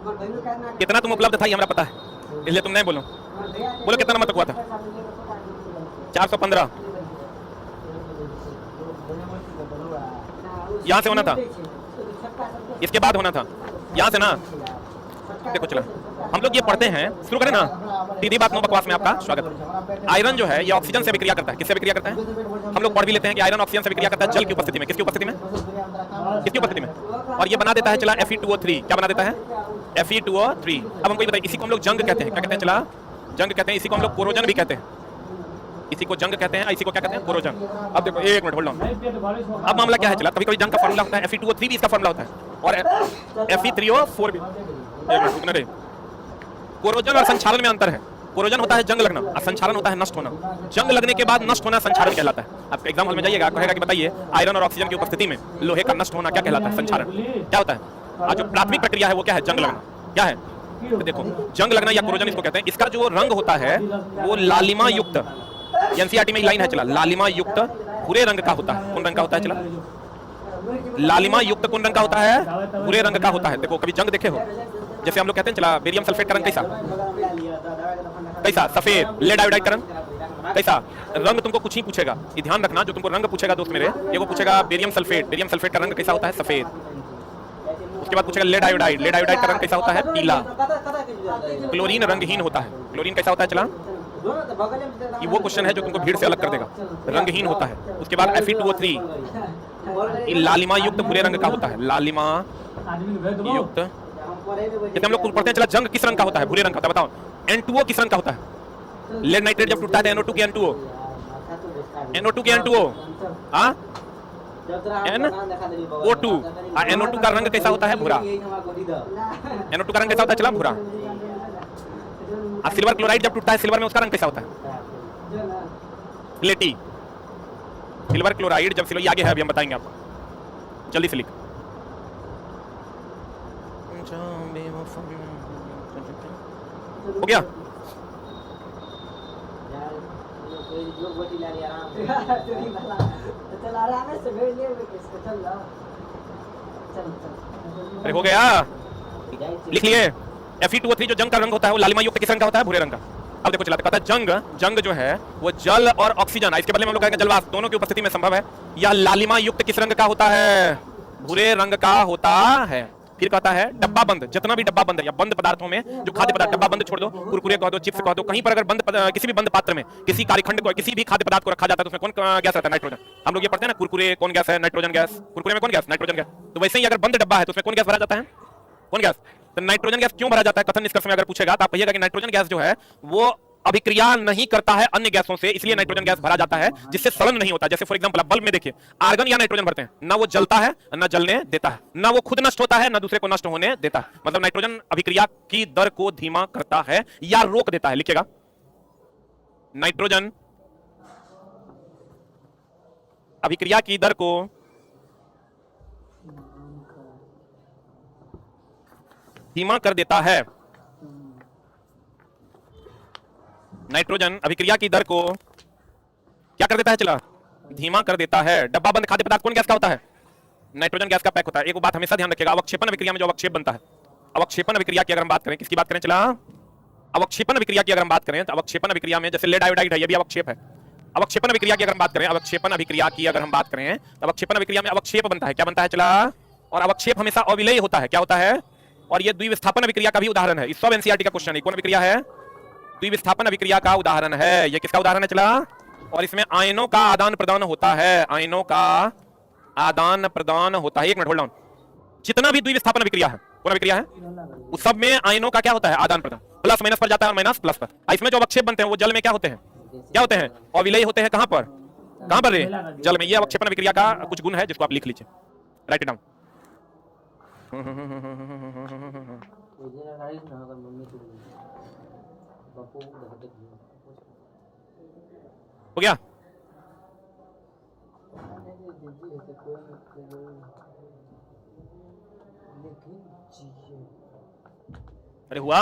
कितना तुम उपलब्ध था ये हमें पता है, इसलिए तुम नहीं बोलो। बोलो कितना नंबर तक हुआ था? 415। यहाँ से होना था, इसके बाद होना था, यहाँ से ना। देखो चला, हम लोग ये पढ़ते हैं, शुरू करें ना। सीधी बात नो बकवास में आपका स्वागत। आयरन जो है ये ऑक्सीजन से विक्रिया करता है। किससे विक्रिया करता है? हम लोग पढ़ भी लेते हैं कि आयरन ऑक्सीजन से विक्रिया करता है जल की उपस्थिति में। किसकी उपस्थिति में? किसकी उपस्थिति में? और ये बना देता है चला Fe2O3। क्या बना देता है? Fe2O3। अब हमको ये बताइए, इसी को हम लोग जंग कहते हैं। क्या कहते हैं चला? जंग कहते हैं। इसी को हम लोग कोरोजन भी कहते हैं। इसी को जंग कहते हैं, इसी को क्या कहते हैं? कोरोजन। अब देखो एक मिनट होल्ड ऑन। अब मामला क्या है चला, कभी कभी जंग का फार्मूला होता है Fe2O3 भी इसका फार्मूला होता है, और Fe3O4 भी। एक मिनट रुकना रे। कोरोजन और संक्षारण में अंतर है। कोरोजन होता है जंग लगना और संक्षारण होता है नष्ट होना। जंग लगने के बाद नष्ट होना संक्षारण कहलाता है। आप एग्जाम हॉल में जाइएगा, कहेगा कि बताइए आयरन और ऑक्सीजन की उपस्थिति में लोहे का नष्ट होना क्या कहलाता है? संक्षारण। क्या होता है? आज जो प्राथमिक प्रक्रिया है वो क्या है? जंग लगना। क्या है? तो देखो, जंग लगना या कोरोजन इसको कहते हैं। इसका जो रंग होता है वो लालिमा युक्त, एनसीईआरटी में लाइन है चला, लालिमा युक्त भूरे रंग का होता है। कौन रंग का होता है चला? लालिमा युक्त कौन रंग का होता है? भूरे रंग का होता है। देखो कभी जंग देखे हो? जैसे हम लोग कहते हैं चला, बेरियम सल्फेट का रंग कैसा? कैसा? सफेद। लेड आयोडाइड का रंग कैसा? रंग तुमको कुछ ही पूछेगा, ये ध्यान रखना। जो तुमको रंग पूछेगा दोस्त मेरे, ये को पूछेगा बेरियम सल्फेट। बेरियम सल्फेट का रंग कैसा होता है? सफेद। उसके बाद पूछेगा लेड आयोडाइड। लेड आयोडाइड का रंग कैसा होता है? पीला। क्लोरीन रंगहीन होता है। क्लोरीन कैसा होता है चला? ये वो क्वेश्चन है जो तुमको भीड़ से अलग कर देगा। रंगहीन होता है। उसके बाद Fe2O3 ये लालिमा युक्त भूरे रंग का होता है। लालिमा युक्त। जैसे हम लोग पढ़ते हैं चला, जंग किस रंग का होता है? भूरे रंग का होता है। बताओ N2O किस रंग का होता है? लेड नाइट्रेट जब टूटता है तो NO2 के N2O, NO2 के N2O, हाँ NO2। NO2 का रंग कैसा होता है? भूरा। NO2 का रंग कैसा होता है चला? भूरा। सिल्वर क्लोराइड जब टूटता है सिल्वर में, उसका रंग कैसा होता है? स्लेटी। सिल्वर क्लोराइड जब सिल्वर, आगे है अभी हम बताएंगे आपको, जल्दी से लिख। हो गया? अरे हो गया, लिख लिए। Fe2O3 जो जंग का रंग होता है वो लालिमा युक्त किस रंग का होता है? भूरे रंग का। अब देखो चलाते कहता है जंग जो है वो जल और ऑक्सीजन, इसके बदले में हम लोग कहेंगे जलवाष्प, दोनों की उपस्थिति में संभव है। या लालिमा युक्त किस रंग का होता है? भूरे रंग का होता है। फिर कहता है डब्बा बंद, जितना भी डब्बा बंद है या बंद पदार्थों में जो खाद्य पदार्थ, डब्बा बंद छोड़ दो, कुरकुरे कह दो, चिप्स कह दो, कहीं पर अगर किसी भी बंद पात्र में किसी कार्यखंड को, किसी भी खाद्य पदार्थ को रखा जाता है तो उसमें कौन गैस रहता है? नाइट्रोजन। हम लोग ये पढ़ते हैं ना, कुरकुरे कौन गैस है? Nitrogen gas. कुरकुरे में कौन गैस? Nitrogen gas. तो वैसे ही अगर बंद डब्बा है तो उसमें कौन गैस भरा जाता है? कौन गैस? तो नाइट्रोजन गैस क्यों भरा जाता है? कथन निष्कर्ष में अगर पूछेगा तो आप कहिएगा कि नाइट्रोजन गैस जो है वो अभिक्रिया नहीं करता है अन्य गैसों से, इसलिए नाइट्रोजन गैस भरा जाता है, जिससे सड़न नहीं होता। जैसे फॉर एग्जांपल आप बल्ब में देखिए, आर्गन या नाइट्रोजन भरते हैं, ना वो जलता है ना जलने देता है, ना वो खुद नष्ट होता है ना दूसरे को नष्ट होने देता है। मतलब नाइट्रोजन अभिक्रिया की दर को धीमा करता है या रोक देता है। लिखिएगा, नाइट्रोजन अभिक्रिया की दर को धीमा कर देता है। नाइट्रोजन अभिक्रिया की दर को क्या कर देता है चला? धीमा कर देता है। डब्बा बंद खाद्य पदार्थ कौन गैस का होता है? नाइट्रोजन गैस का पैक होता है। एक बात हमेशा ध्यान रखिएगा, अवक्षेपण अभिक्रिया में जो अवक्षेप बनता है, अवक्षेपण अभिक्रिया की अगर हम बात करें, किसकी बात करें चला? अवक्षेपण अभिक्रिया की अगर हम बात करें तो अवक्षेपण अभिक्रिया में जैसे लेड आयोडाइड है, ये भी अवक्षेप है। अवक्षेपण अभिक्रिया की अगर हम बात करें, अवक्षेपण अभिक्रिया की अगर हम बात करें तो अवक्षेपण अभिक्रिया में अवक्षेप बनता है। क्या बनता है चला? और अवक्षेप हमेशा अविलेय होता है। क्या होता है? और ये द्विविस्थापन अभिक्रिया का भी उदाहरण है। इस सब एनसीईआरटी का क्वेश्चन है। कौन अभिक्रिया है? द्विविस्थापन अभिक्रिया का उदाहरण है। ये किसका उदाहरण है चला? और इसमें आयनों का आदान प्रदान होता है। आयनों का आदान प्रदान होता है। एक मिनट होल्ड ऑन। जितना भी द्विविस्थापन अभिक्रिया है, कौन अभिक्रिया है, उस सब में आयनों का क्या होता है? आदान प्रदान। प्लस माइनस पर जाता है और माइनस प्लस पर। इसमें जो अवक्षेप बनते हैं वो जल में क्या होते हैं? क्या होते हैं? अविलेय होते हैं। कहां पर? कहां पर रे? जल में। ये अवक्षेपण अभिक्रिया का कुछ गुण है जिसको आप लिख लीजिए, राइट इट डाउन। हो गया? अरे हुआ?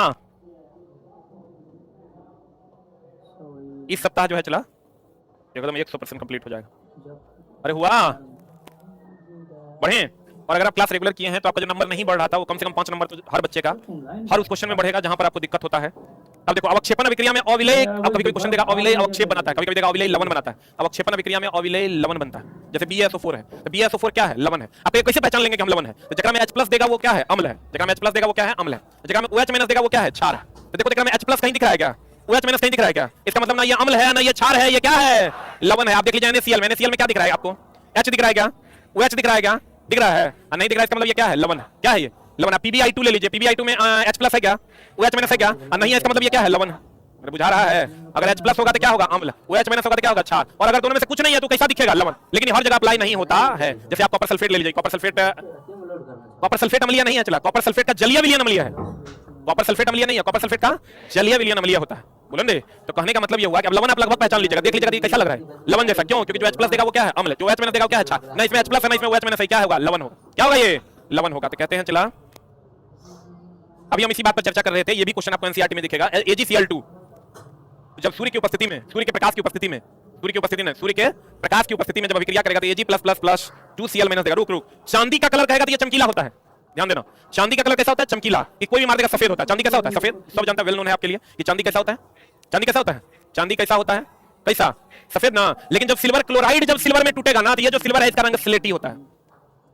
इस सप्ताह जो है चला एकदम 100% कंप्लीट हो जाएगा। अरे हुआ? बढ़े? और अगर आप क्लास रेगुलर किए हैं तो आपका जो नंबर नहीं बढ़ रहा था वो कम से कम 5 नंबर तो हर बच्चे का हर उस क्वेश्चन में बढ़ेगा जहां पर आपको दिक्कत होता है। अब देखो अवक्षेपण अभिक्रिया में अविलेय, अब कभी कभी क्वेश्चन देगा अविलेय अवक्षेप बनाता है, कभी कभी देगा अविलेय लवण बनाता है। अवक्षेपण अभिक्रिया में अविलेय लवण बनता है, जैसे BaSO4 है, तो BaSO4 क्या है? लवण है। आप कैसे पहचान लेंगे कि हम लवण है? तो जगह में H+ देगा वो क्या है? अम्ल है। जगह में H+ देगा वो क्या है? अम्ल है। जगह में OH- देगा वो क्या है? क्षार है। तो देखो जगह में H+ कहीं दिख रहा है क्या? OH- कहीं दिख रहा है क्या? इसका मतलब ना ये अम्ल है ना ये क्षार है, ये क्या है? लवण है। आप देख लीजिए NaCl में, NaCl में क्या दिख रहा है आपको? H दिख रहा है क्या? OH दिख रहा है क्या? दिख रहा है, नहीं दिख रहा है इसका मतलब ये क्या है? लवण है। क्या है ये? लवण है। PbI2 ले लीजिए, PbI2 में H+ है क्या? OH- है क्या? नहीं है, इसका मतलब ये क्या है? लवण है। अरे बुझा रहा है? अगर H+ होगा तो क्या होगा? अम्ल। OH- होगा तो क्या होगा? क्षार। और अगर दोनों में से कुछ नहीं है तो कैसा दिखेगा? लवण। लेकिन हर जगह अप्लाई नहीं होता है। जैसे आप कॉपर सल्फेट ले लीजिए, कॉपर सल्फेट अम्लीय नहीं है, चला कॉपर सल्फेट का जलीय विलयन अम्लीय है। कॉपर सल्फेट अम्लीय नहीं है, कॉपर सल्फेट का जलीय विलयन अम्लीय होता है। बोलेंगे तो कहने का मतलब ये हुआ कि अब लवण आप लगभग पहचान लीजिएगा, देख लीजिएगा कैसा लग रहा है? लवण जैसा। क्यों? क्योंकि जो H+ देगा वो क्या है? अम्ल। जो OH- देगा वो क्या है? क्षार। ना इसमें H+ है ना इसमें OH- सही क्या होगा? लवण होगा। क्या होगा ये? लवण होगा। तो कहते हैं चला अभी हम इसी बात पर चर्चा कर रहे थे, ये भी क्वेश्चन आपको एनसीईआरटी में दिखेगा। AgCl2 जब सूर्य की उपस्थिति में, सूर्य के प्रकाश की उपस्थिति में, सूर्य के प्रकाश की उपस्थिति में जब अभिक्रिया करेगा तो Ag++ 2Cl- देगा। रुक चांदी का कलर कहेगा तो ये चमकीला होता है। ध्यान देना, चांदी का कलर कैसा होता है? चमकीला। कि कोई भी मार देगा सफेद होता है। चांदी कैसा होता है? सफेद। सब जानता है, वेल नोन है आपके लिए कि चांदी कैसा होता है। चांदी कैसा होता है? चांदी कैसा होता है? कैसा? सफेद ना। लेकिन जब सिल्वर क्लोराइड जब सिल्वर में टूटेगा ना तो ये जो सिल्वर है इसका रंग स्लेटी होता है।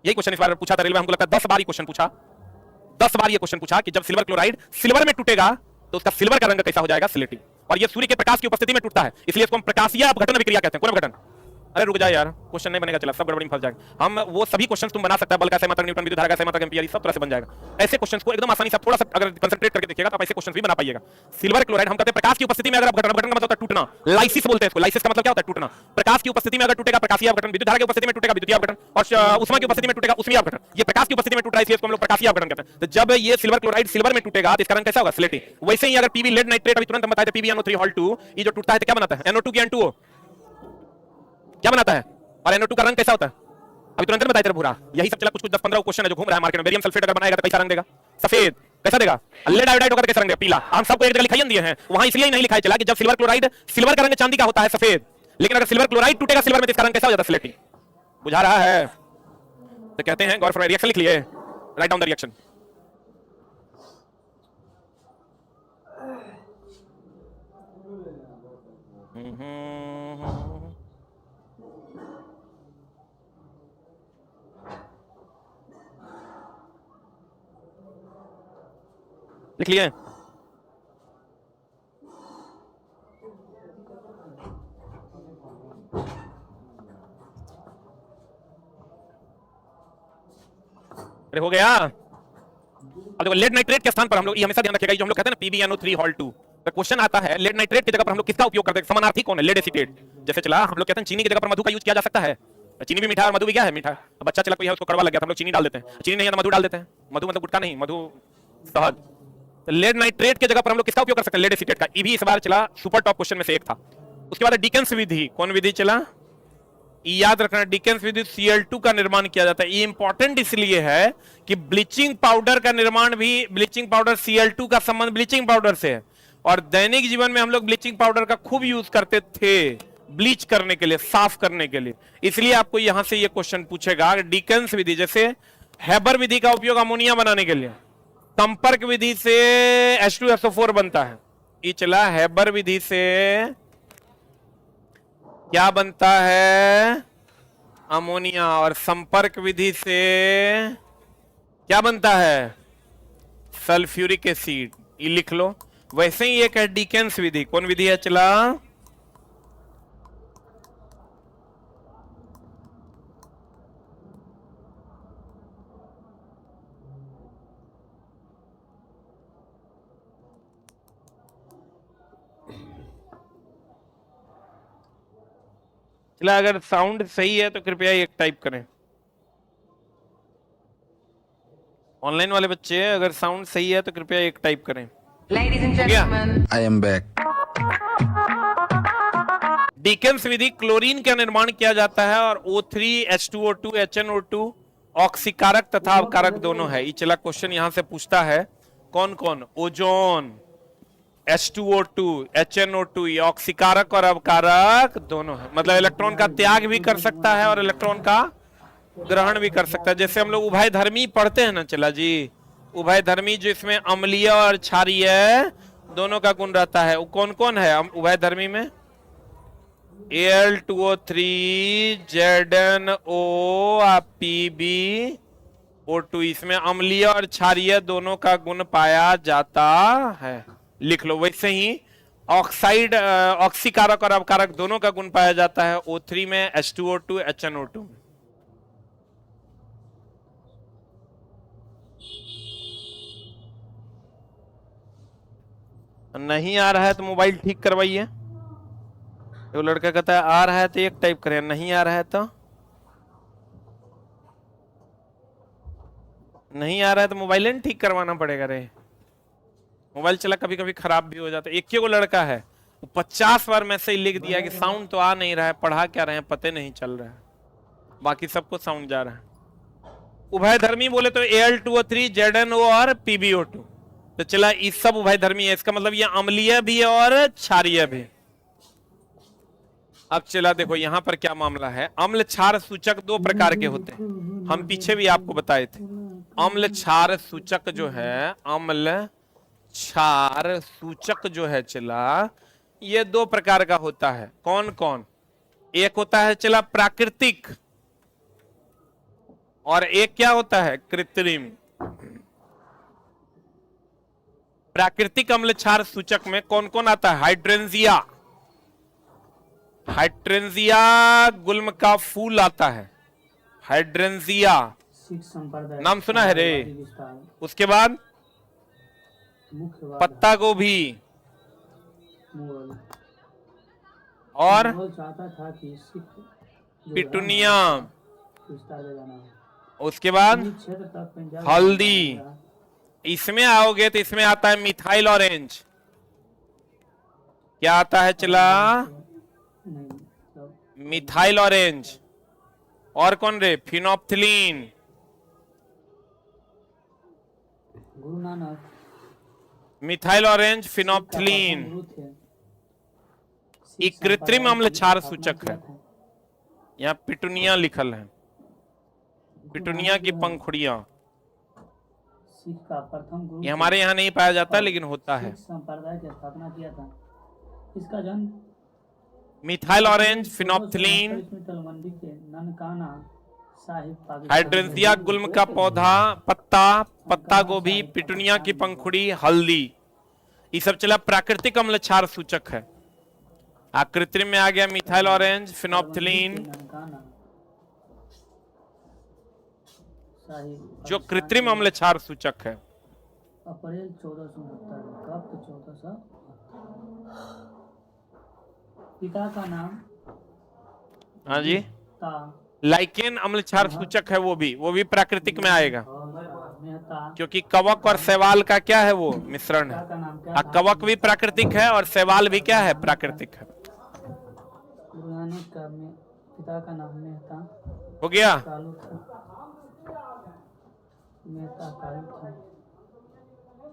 यही क्वेश्चन इस बार पूछा था रेलवे, हमको लगता है 10 बार ये क्वेश्चन पूछा, 10 बार ये क्वेश्चन पूछा कि जब सिल्वर क्लोराइड सिल्वर में टूटेगा तो उसका सिल्वर का रंग कैसा हो जाएगा? स्लेटी। और ये सूर्य के प्रकाश की उपस्थिति में टूटता है, इसलिए इसको हम प्रकाशीय अपघटन अभिक्रिया कहते हैं। कौन अपघटन? अरे रुक जा यार, क्वेश्चन नहीं बनेगा, चला सब गड़बड़ी में फंस जाएगा। हम वो सभी क्वेश्चन तुम बना सकता है, बल का सहमत, न्यूटन विद्युत धारा का सहमत, एम्पीयर, सब तरह से बन जाएगा। ऐसे क्वेश्चन को एकदम आसानी से थोड़ा सा अगर कंसंट्रेट करके देखिएगा तो आप ऐसे क्वेश्चन भी बना पाइएगा। सिल्वर क्लोराइड हम कहते हैं प्रकाश की उपस्थिति में अगर अपघटन, अपघटन का मतलब होता है टूटना, लाइसिस बोलते हैं इसको। लाइसिस का मतलब क्या होता है? टूटना। प्रकाश की उपस्थिति में अगर टूटेगा प्रकाशीय अपघटन, विद्युत धारा की उपस्थिति में टूटेगा विद्युतीय अपघटन, और उष्मा की उपस्थिति में टूटेगा उष्मीय अपघटन। ये प्रकाश की उपस्थिति में टूट रहा है इसलिए इसको हम लोग प्रकाशीय अपघटन कहते हैं। तो जब ये सिल्वर क्लोराइड सिल्वर में टूटेगा तो इसका रंग कैसा होगा? स्लेटी। वैसे ही अगर PB लेड नाइट्रेट, अभी तुरंत हम बताए थे PbNO3 ये जो टूटता है तो क्या बनाता है? NO2 की N2O क्या बनाता है? और NO2 का रंग कैसा होता है? अभी तुरंत बताया तेरे भूरा। यही सब चला कुछ 10-15 क्वेश्चन है जो घूम रहा है मार्केट में। बेरियम सल्फेट अगर बनाएगा तो कैसा रंग देगा? सफेद। कैसा देगा? लेड आयोडाइड होगा तो कैसा रंग देगा? पीला। हम सबको एक जगह लिखाई दिए हैं, वहां इसलिए नहीं लिखाया चला कि जब सिल्वर क्लोराइड, सिल्वर का रंग चांदी का होता है सफेद, लेकिन अगर सिल्वर क्लोराइड टूटेगा सिल्वर में तो इसका रंग कैसा हो जाता है? स्लेटी। बुझा रहा है? तो कहते हैं गौर फरमाइए, रिएक्शन लिख लिए, राइट डाउन द रिएक्शन। लिख लिए? अरे हो गया। अब देखो लेड नाइट्रेट के स्थान पर हम लोग, ये हमेशा ध्यान रखिएगा, जो हम लोग कहते हैं ना PbNO3 तो क्वेश्चन आता है लेड नाइट्रेट की जगह पर हम लोग किसका उपयोग करते हैं? समानार्थी कौन है? Lead acetate. जैसे चला हम लोग कहते हैं चीनी की जगह पर मधु का यूज किया जा सकता है। चीनी भी मीठा और मधु भी क्या है? मीठा। अब बच्चा चला कोई है उसको कड़वा लग गया तो हम लोग चीनी डाल देते हैं। चीनी नहीं है तो मधु डाल देते हैं। मधु मतलब गुटखा नहीं, मधु शहद। तो लेड नाइट्रेट की जगह पर हम लोग किसका उपयोग कर सकते हैं? लेड एसीटेट का। ये भी इस बार चला सुपर टॉप क्वेश्चन में से एक था। उसके बाद डिकेंस विधि, कौन विधि चला? याद रखना, डिकेंस विधि Cl2 का निर्माण किया जाता है। ये इंपॉर्टेंट इसलिए है कि ब्लीचिंग पाउडर का निर्माण भी, ब्लीचिंग पाउडर Cl2 का संबंध ब्लीचिंग पाउडर से है, और दैनिक जीवन में हम लोग ब्लीचिंग पाउडर का खूब यूज करते थे ब्लीच करने के लिए, साफ करने के लिए। इसलिए आपको यहां से ये क्वेश्चन पूछेगा डिकेंस विधि, जैसे हैबर विधि का उपयोग अमोनिया बनाने के लिए, संपर्क विधि से H2SO4 बनता है। ये चला हैबर विधि से क्या बनता है? अमोनिया। और संपर्क विधि से क्या बनता है? Sulphuric acid. ये लिख लो। वैसे ही एक है डिकेंस विधि, कौन विधि है चला? चला अगर साउंड सही है तो कृपया एक टाइप करें। ऑनलाइन वाले बच्चे अगर साउंड सही है तो कृपया एक टाइप करें। Ladies and gentlemen, I am back. Dickens Vidhi chlorine का निर्माण किया जाता है और O3 H2O2 HNO2 ऑक्सीकारक तथा अवकारक दोनों है। ये चला क्वेश्चन यहां से पूछता है कौन कौन? ओजोन, H2O2 HNO2 ये ऑक्सीकारक और अवकारक दोनों है। मतलब इलेक्ट्रॉन का त्याग भी कर सकता है और इलेक्ट्रॉन का ग्रहण भी कर सकता है। जैसे हम लोग उभयधर्मी पढ़ते हैं ना चला जी, उभयधर्मी जिसमें अम्लीय और क्षारीय दोनों का गुण रहता है, वो कौन कौन है उभयधर्मी में? Al2O3 ZnO PbO2, इसमें अम्लीय और क्षारीय दोनों का गुण पाया जाता है। लिख लो। वैसे ही ऑक्साइड ऑक्सीकारक और अवकारक दोनों का गुण पाया जाता है O3 में, H2O2 HNO2 में। नहीं आ रहा है तो मोबाइल ठीक करवाइए। तो लड़का कहता है आ रहा है तो एक टाइप करें, नहीं आ रहा है तो नहीं आ रहा है तो मोबाइल नहीं ठीक करवाना पड़ेगा रे। मोबाइल चला कभी कभी खराब भी हो जाता है। एक ही वो लड़का है, वो 50 बार मैसेज लिख दिया कि साउंड तो आ नहीं रहा है, पढ़ा क्या रहे हैं पता नहीं चल रहा है, बाकी सबको साउंड जा रहा है। उभयधर्मी बोले तो Al2O3 ZnO और PbO2, तो चला इस सब उभयधर्मी है। इसका मतलब ये अम्लीय भी है और क्षारीय भी। अब चला देखो यहां पर क्या मामला है। अम्ल क्षार सूचक दो प्रकार के होते हैं, हम पीछे भी आपको बताए थे। अम्ल क्षार सूचक जो है, अम्ल क्षार सूचक जो है चला, ये दो प्रकार का होता है। कौन कौन? एक होता है चला प्राकृतिक, और एक क्या होता है? कृत्रिम। प्राकृतिक अम्ल क्षार सूचक में कौन कौन आता है? हाइड्रेंजिया, हाइड्रेंजिया गुल्म का फूल आता है, हाइड्रेंजिया नाम सुना है रे। उसके बाद पत्ता गोभी और पिटूनिया, उसके बाद हल्दी। इसमें आओगे तो इसमें आता है मिथाइल ऑरेंज। क्या आता है चला? Methyl orange. और कौन रे? फिनोप्थिलीन। Methyl orange, phenolphthalein. एक कृत्रिम अम्ल क्षार सूचक है। यहाँ पिटूनिया लिखल है, पिटूनिया की पंखुड़ियां। ये हमारे यहाँ नहीं पाया जाता लेकिन होता है। संप्रदाय की स्थापना किया था। इसका जन्म मिथाइल ऑरेंज, फिनोप्थिलीन, हाइड्रेंजिया गुल्म का पौधा, पत्ता, पत्ता गोभी, पिटूनिया की पंखुड़ी, हल्दी, ये सब चला प्राकृतिक अम्ल क्षार सूचक है। कृत्रिम में आ गया मिथाइल ऑरेंज, फिनोप्थिलीन, जो कृत्रिम अम्ल क्षार सूचक है। अप्रैल 1469, पिता का नाम? हाँ जी, लाइकेन अम्ल क्षार सूचक है, वो भी प्राकृतिक में आएगा, क्योंकि कवक और शैवाल का क्या है? वो मिश्रण है। कवक भी प्राकृतिक है और शैवाल भी क्या है? प्राकृतिक है। पिता का नाम मेहता हो गया। मेहता कालू था।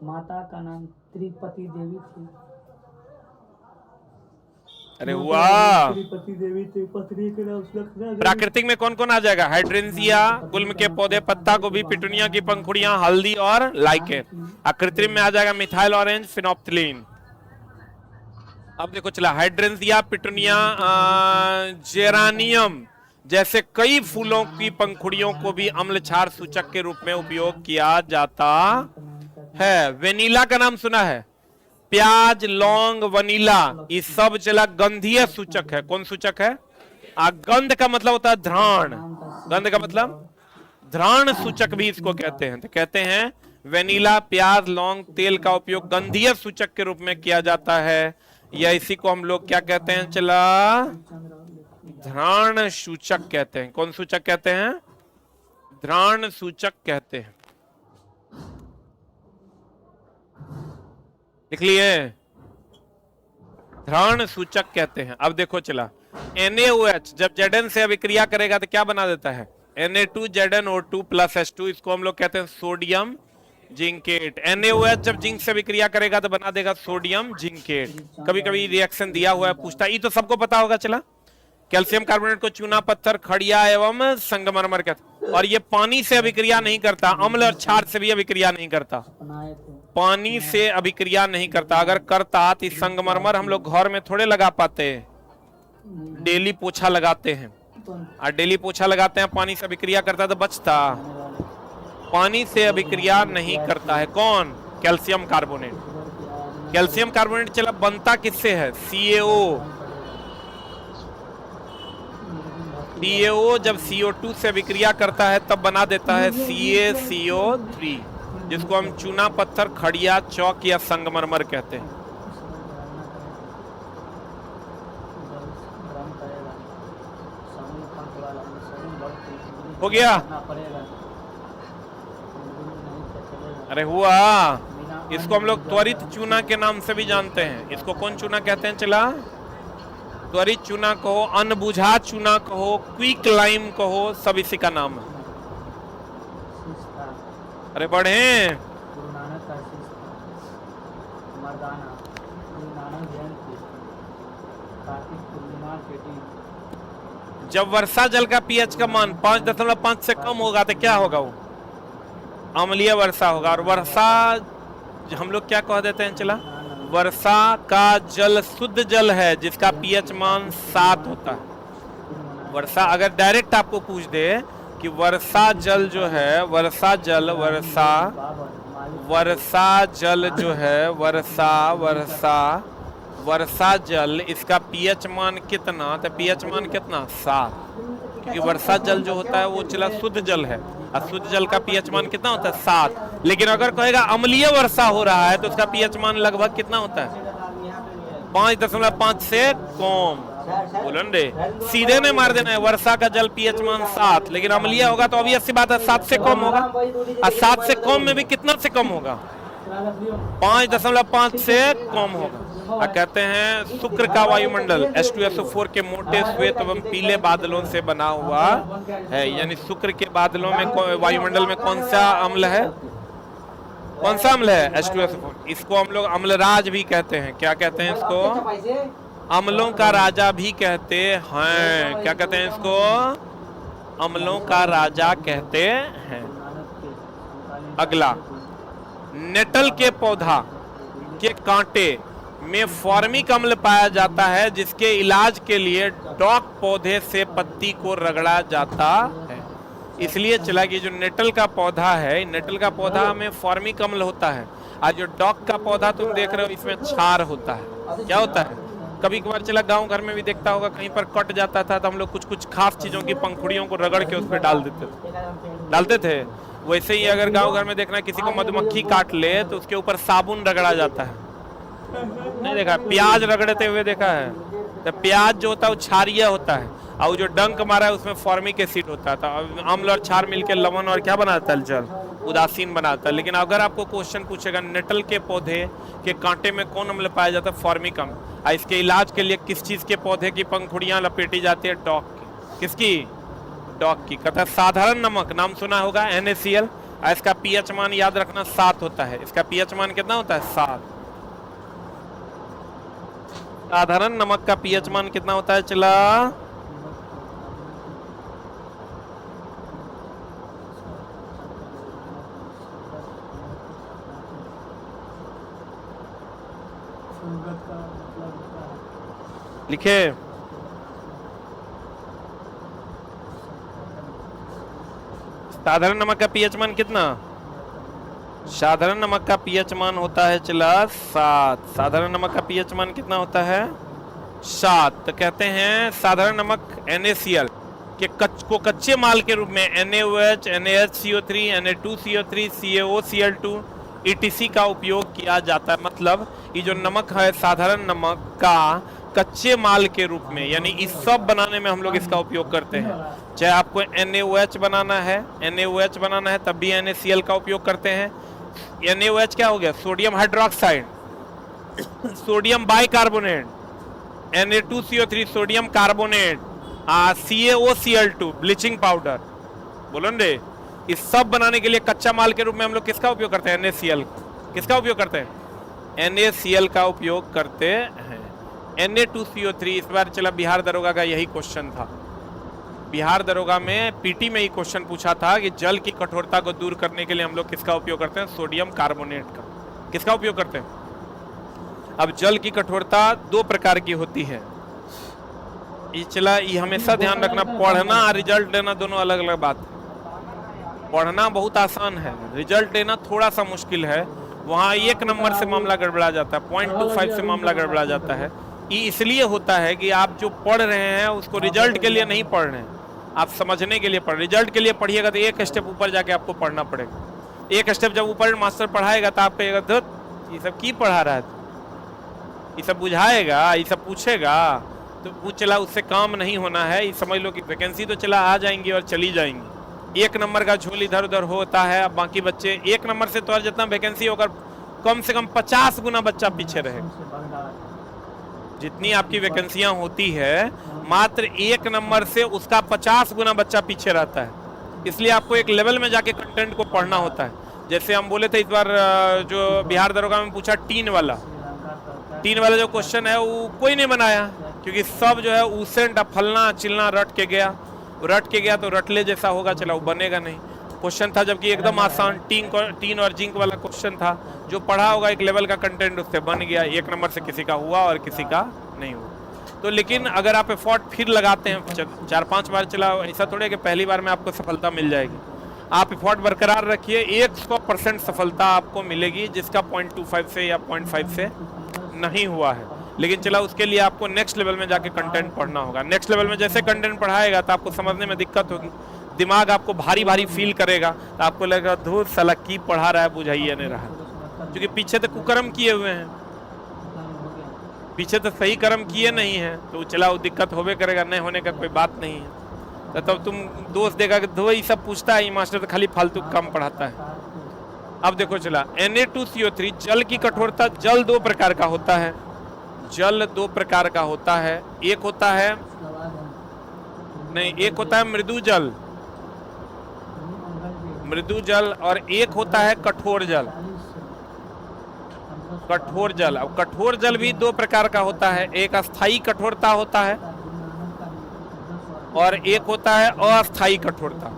माता का नाम त्रिपति देवी थी। अरे वाह, त्रिपति देवी थी। पत्नी के नाम प्राकृतिक में कौन कौन आ जाएगा? हाइड्रेंजिया गुल्म के पौधे, पत्ता गोभी, पिटूनिया की पंखुड़ियां, हल्दी और लाइकेन। कृत्रिम में आ जाएगा मिथाइल ऑरेंज, फिनोप्थिलीन। अब देखो चला, हाइड्रेंजिया, पिटूनिया, जेरानियम जैसे कई फूलों की पंखुड़ियों को भी अम्ल क्षार सूचक के रूप में उपयोग किया जाता है। वेनिला का नाम सुना है? प्याज, लौंग, वनीला, ये सब चला गंधीय सूचक है। कौन सूचक है? गंध का मतलब होता है घ्राण, गंध का मतलब घ्राण सूचक भी इसको कहते हैं। तो कहते हैं वेनिला, प्याज, लौंग, तेल का उपयोग गंधीय सूचक के रूप में किया जाता है, या इसी को हम लोग क्या कहते हैं चला? घ्राण सूचक कहते हैं। कौन सूचक कहते हैं? घ्राण सूचक कहते हैं। लिख लिए? घ्राण सूचक कहते हैं। अब देखो चला, NaOH जब Zn से अभिक्रिया करेगा तो क्या बना देता है? Na2ZnO2 प्लस H2, इसको हम लोग कहते हैं सोडियम जिंकेट। NaOH जब जिंक से अभिक्रिया करेगा तो बना देगा सोडियम जिंकेट। कभी कभी रिएक्शन दिया हुआ है, पूछता है, ये तो सबको पता होगा चला। कैल्शियम कार्बोनेट को चूना पत्थर खड़िया एवं संगमरमर कहते हैं। और ये पानी से अभिक्रिया नहीं करता, अम्ल और क्षार से भी अभिक्रिया नहीं करता, अपनाए थे पानी से अभिक्रिया नहीं करता। अगर करता तो संगमरमर हम लोग घर में थोड़े लगा पाते, डेली पोछा लगाते हैं, और डेली पोछा लगाते हैं, पानी से अभिक्रिया करता तो बचता। पानी से अभिक्रिया नहीं करता है कौन? Calcium carbonate. कैल्शियम कार्बोनेट चला बनता किससे है? CaO। CaO जब CO2 से अभिक्रिया करता है तब बना देता है CaCO3, जिसको हम चूना पत्थर खड़िया चौक या संगमरमर कहते हैं। हो गया? अरे हुआ। इसको हम लोग त्वरित चूना के नाम से भी जानते हैं। इसको कौन चूना कहते हैं? चला त्वरित चूना कहो, अनबुझा चूना कहो, क्विक लाइम कहो, सब इसी का नाम है। अरे बढ़े। गुरु नानक का मर्दाना, गुरु नानक जयंती, कार्तिक पूर्णिमा के दिन। जब वर्षा जल का पीएच का मान 5.5 से कम होगा तो क्या होगा? वो अम्लीय वर्षा होगा। और वर्षा हम लोग क्या कह देते हैं? चला वर्षा का जल शुद्ध जल है जिसका पीएच मान 7 होता है। वर्षा अगर डायरेक्ट आपको पूछ दे कि वर्षा जल जो है, वर्षा जल जो है, वर्षा जल इसका पीएच मान कितना? तो पीएच मान कितना? 7। क्योंकि वर्षा जल जो होता है वो चला शुद्ध जल है, और शुद्ध जल का पीएच मान कितना होता है? 7। लेकिन अगर कहेगा अम्लीय वर्षा हो रहा है तो उसका पीएच मान लगभग कितना होता है? 5.5 से कम। बोलन रे, सीधे नहीं मार देना है। वर्षा का जल पीएच मान 7, लेकिन अम्लीय होगा तो ऑब्वियस सी बात है 7 से कम होगा। और 7 से कम में भी कितना से कम होगा? 5.5 से कम होगा। और कहते हैं शुक्र का वायुमंडल H2SO4 के मोटे श्वेत एवं पीले बादलों से बना हुआ है। यानी शुक्र के बादलों में, वायुमंडल में कौन सा अम्ल है? कौन सा अम्ल है? H2SO4। इसको हम लोग अम्लराज भी कहते हैं। क्या कहते हैं इसको? अम्लों का राजा भी कहते हैं। क्या कहते हैं इसको? अम्लों का राजा कहते हैं। अगला, नेटल के पौधा के कांटे में फॉर्मिक अम्ल पाया जाता है, जिसके इलाज के लिए डॉक पौधे से पत्ती को रगड़ा जाता है। इसलिए चला कि जो नेटल का पौधा है, नेटल का पौधा में फॉर्मिक अम्ल होता है, और जो डॉक का पौधा तुम देख रहे हो इसमें क्षार होता है। क्या होता है? कभी कभार चला गांव घर में भी देखता होगा, कहीं पर कट जाता था तो हम लोग कुछ कुछ खास चीजों की पंखुड़ियों को रगड़ के उस पर डालते थे। वैसे ही अगर गांव घर में देखना किसी को मधुमक्खी काट ले तो उसके ऊपर साबुन रगड़ा जाता है। नहीं देखा? प्याज रगड़ते हुए देखा है? तो प्याज जो होता है वो क्षारीय होता है, और जो डंक मारा है उसमें फॉर्मिक एसिड होता था। अम्ल और क्षार मिलकर लवण और क्या बनाता है? जल, उदासीन बनाता है। लेकिन अगर आपको क्वेश्चन पूछेगा नेटल के पौधे के कांटे में कौन अम्ल पाया जाता है? फॉर्मिक अम्ल। और इसके इलाज के लिए किस चीज के पौधे की पंखुड़ियां लपेटी जाती है? डॉक की। किसकी? डॉक की। कहता है साधारण नमक, नाम सुना होगा, NaCl। इसका पीएच मान याद रखना 7 होता है। इसका पीएच मान कितना होता है? 7। साधारण नमक का पीएच मान कितना होता है? चला लिखे। साधारण नमक का पीएच मान कितना? साधारण नमक का पीएच मान होता है चला 7। साधारण नमक का पीएच मान कितना होता है? 7। तो कहते हैं साधारण नमक NaCl के को कच्चे माल के रूप में NaOH, NaHCO3, Na2CO3, CaOCl2 ETC का उपयोग किया जाता है। मतलब ये जो नमक है साधारण नमक का कच्चे माल के रूप में, यानी इस सब बनाने में हम लोग इसका उपयोग करते हैं। चाहे आपको NaOH बनाना है तब भी NaCl का उपयोग करते हैं। NaOH क्या हो गया? Sodium hydroxide, sodium bicarbonate, Na2CO3 sodium carbonate, CaOCl2 bleaching powder. बोलो रे, इस सब बनाने के लिए कच्चा माल के रूप में हम लोग किसका उपयोग करते हैं? NaCl। किसका उपयोग करते हैं? NaCl का उपयोग करते हैं। Na2CO3 इस बार चला बिहार दरोगा का यही क्वेश्चन था। बिहार दरोगा में पीटी में ही क्वेश्चन पूछा था कि जल की कठोरता को दूर करने के लिए हम लोग किसका उपयोग करते हैं? सोडियम कार्बोनेट का। किसका उपयोग करते हैं? अब जल की कठोरता दो प्रकार की होती है। ये चला, ये हमेशा ध्यान रखना, पढ़ना और रिजल्ट देना दोनों अलग अलग बात है। पढ़ना बहुत आसान है, रिजल्ट देना थोड़ा सा मुश्किल है। वहाँ 1 नंबर से मामला गड़बड़ा जाता है, 0.25 से मामला गड़बड़ा जाता है। ये इसलिए होता है कि आप जो पढ़ रहे हैं उसको रिजल्ट के लिए नहीं पढ़ रहे हैं, आप समझने के लिए पढ़। रिजल्ट के लिए पढ़िएगा तो एक स्टेप ऊपर जाके आपको पढ़ना पड़ेगा। एक स्टेप जब ऊपर मास्टर पढ़ाएगा तो आप कहिएगा धुत ये सब की पढ़ा रहा है, ये सब बुझाएगा, ये सब पूछेगा, तो वो चला उससे काम नहीं होना है। ये समझ लो कि वैकेंसी तो चला आ जाएंगी और चली जाएंगी। 1 नंबर का झोल इधर उधर होता है। अब बाकी बच्चे 1 नंबर से तो और जितना वैकेंसी होकर कम से कम 50 गुना बच्चा पीछे रहेगा। जितनी आपकी वैकेंसियां होती है मात्र 1 नंबर से उसका 50 गुना बच्चा पीछे रहता है। इसलिए आपको एक लेवल में जाके कंटेंट को पढ़ना होता है। जैसे हम बोले थे इस बार जो बिहार दरोगा में पूछा टीन वाला जो क्वेश्चन है वो कोई नहीं बनाया, क्योंकि सब जो है उसेंट फलना चिलना रट के गया तो रटले जैसा होगा, चला वो बनेगा नहीं। क्वेश्चन था जबकि एकदम आसान, टीन और जिंक वाला क्वेश्चन था। जो पढ़ा होगा एक लेवल का कंटेंट उससे बन गया। 1 नंबर से किसी का हुआ और किसी का नहीं हुआ। तो लेकिन अगर आप एफर्ट फिर लगाते हैं 4-5 बार, चला ऐसा थोड़े कि पहली बार में आपको सफलता मिल जाएगी। आप एफर्ट बरकरार रखिए, 100% सफलता आपको मिलेगी, जिसका 0.25 से या 0.5 से नहीं हुआ है। लेकिन चला उसके लिए आपको नेक्स्ट लेवल में जाके कंटेंट पढ़ना होगा। नेक्स्ट लेवल में जैसे कंटेंट पढ़ाएगा तो आपको समझने में दिक्कत होगी, दिमाग आपको भारी भारी फील करेगा, तो आपको लगेगा धूत साला की पढ़ा रहा है, बुझाइए नहीं रहा। क्योंकि पीछे तो कुकर्म किए हुए हैं, पीछे तो सही कर्म किए नहीं है, तो चला वो दिक्कत होबे करेगा, नहीं होने का कोई बात नहीं है। तो तब तुम दोस्त देगा कि दो ही सब पूछता है, ये मास्टर तो खाली फालतू कम पढ़ाता है। अब देखो चला Na2CO3 जल की कठोरता, जल 2 प्रकार का होता है। जल 2 प्रकार का होता है, एक होता है मृदु जल और एक होता है कठोर जल। अब कठोर जल भी 2 प्रकार का होता है, एक अस्थाई कठोरता होता है और एक होता है अस्थाई कठोरता।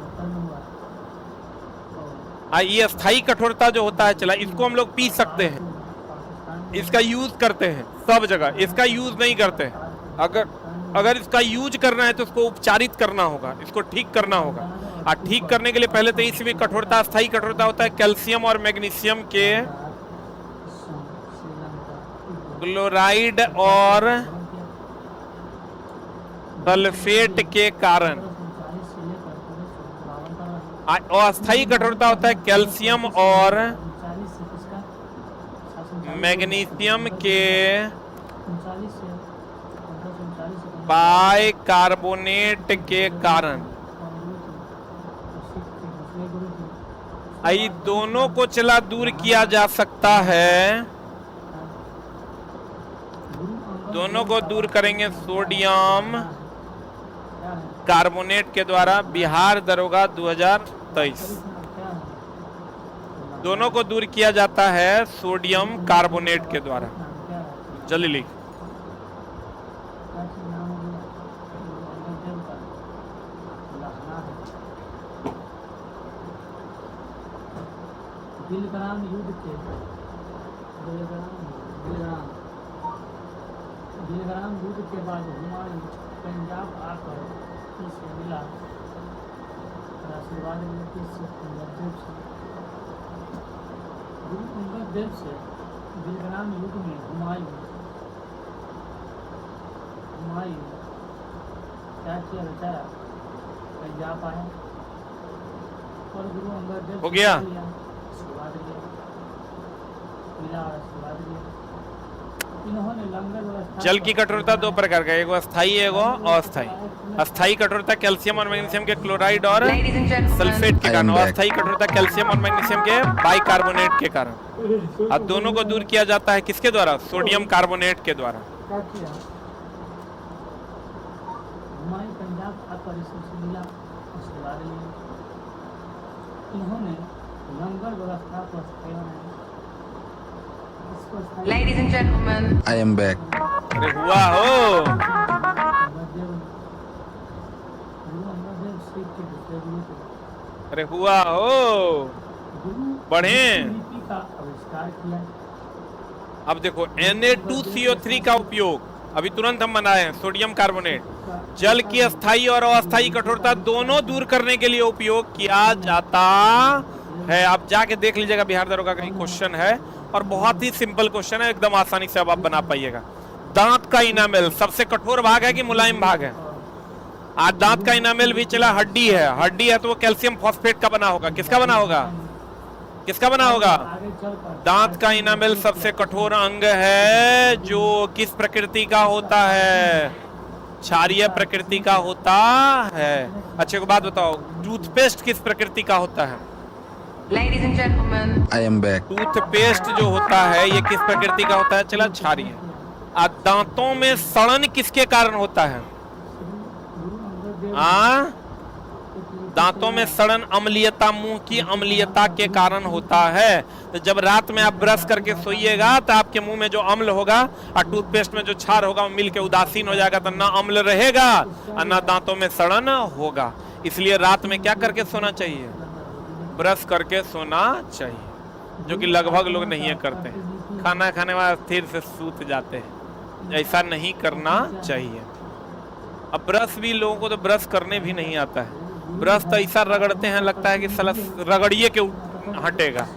ये अस्थाई कठोरता जो होता है चला, इसको हम लोग पी सकते हैं, इसका यूज करते हैं सब जगह, इसका यूज नहीं करते हैं। अगर इसका यूज करना है तो उसको उपचारित करना होगा, इसको ठीक करना होगा। और ठीक करने के लिए पहले तो इसमें कठोरता, अस्थाई कठोरता होता है कैल्शियम और मैग्नीशियम के क्लोराइड और सल्फेट के कारण। अस्थाई कठोरता होता है कैल्शियम और मैग्नीशियम के बाइकार्बोनेट के कारण। ये दोनों को चला दूर किया जा सकता है, दोनों को दूर करेंगे सोडियम कार्बोनेट के द्वारा। बिहार दरोगा 2023 दोनों को दूर किया जाता है सोडियम कार्बोनेट के द्वारा। जल्दी लिख। बिलग्राम युद्ध के बाद हुमायूं पंजाब आकर इससे मिला और आशीर्वाद लेते गुरु अंगद देव से। बिलग्राम युद्ध में हुमायूं क्या किया बेचारा, पंजाब आया और गुरु अंगद देव हो गया। जल की कठोरता 2 प्रकार का, एक अस्थाई एगो अस्थाई। अस्थाई कठोरता कैल्शियम और मैग्नीशियम के क्लोराइड और सल्फेट के कारण, और अस्थाई कठोरता कैल्शियम और मैग्नीशियम के बाइकार्बोनेट के कारण। अब दोनों को दूर किया जाता है किसके द्वारा? सोडियम कार्बोनेट के द्वारा। Ladies and gentlemen, I am back. अरे हुआ हो। अंगदेव गुरु अंगदेव सिख के दूसरे गुरु थे। अरे हुआ हो। गुरु बढ़े। लिपि का आविष्कार किया। अब देखो Na2CO3 का उपयोग अभी तुरंत हम बनाए हैं, सोडियम कार्बोनेट, जल की अस्थायी और अस्थायी कठोरता दोनों दूर करने के लिए उपयोग किया जाता है। आप जाके देख लीजिएगा, बिहार दरोगा का क्वेश्चन है और बहुत ही सिंपल क्वेश्चन है, एकदम आसानी से अब आप बना पाइएगा। दांत का इनामेल सबसे कठोर भाग है कि मुलायम भाग है? आज दांत का इनामेल भी चला, हड्डी है, हड्डी है तो वो कैल्शियम फॉस्फेट का बना होगा। किसका बना होगा? किसका बना होगा? आगे चलकर दांत का इनामेल सबसे कठोर अंग है जो किस प्रकृति का होता है? क्षारीय प्रकृति का होता है। अच्छे को बात बताओ, टूथपेस्ट किस प्रकृति का होता है? Ladies and gentlemen, I am back. Toothpaste जो होता है ये किस प्रकृति का होता है? चला क्षारीय। आज दांतों में सड़न किसके कारण होता है? गुरु अंगदेव आ दांतों में सड़न अम्लीयता, मुंह की अम्लीयता के कारण होता है। तो जब रात में आप ब्रश करके सोइएगा तो आपके मुंह में जो अम्ल होगा और टूथपेस्ट में जो क्षार होगा वो मिलके उदासीन हो जाएगा, तो ना अम्ल रहेगा और ना दांतों में सड़न होगा। इसलिए रात में क्या करके सोना चाहिए? ब्रश करके सोना चाहिए, जो कि लगभग लोग नहीं करते हैं। खाना खाने के बाद फिर से सूत जाते हैं, ऐसा नहीं करना चाहिए। अब ब्रश भी लोगों को तो ब्रश करने भी नहीं आता है, ब्रश तो ऐसा रगड़ते हैं लगता है कि साला रगड़िए के हटेगा।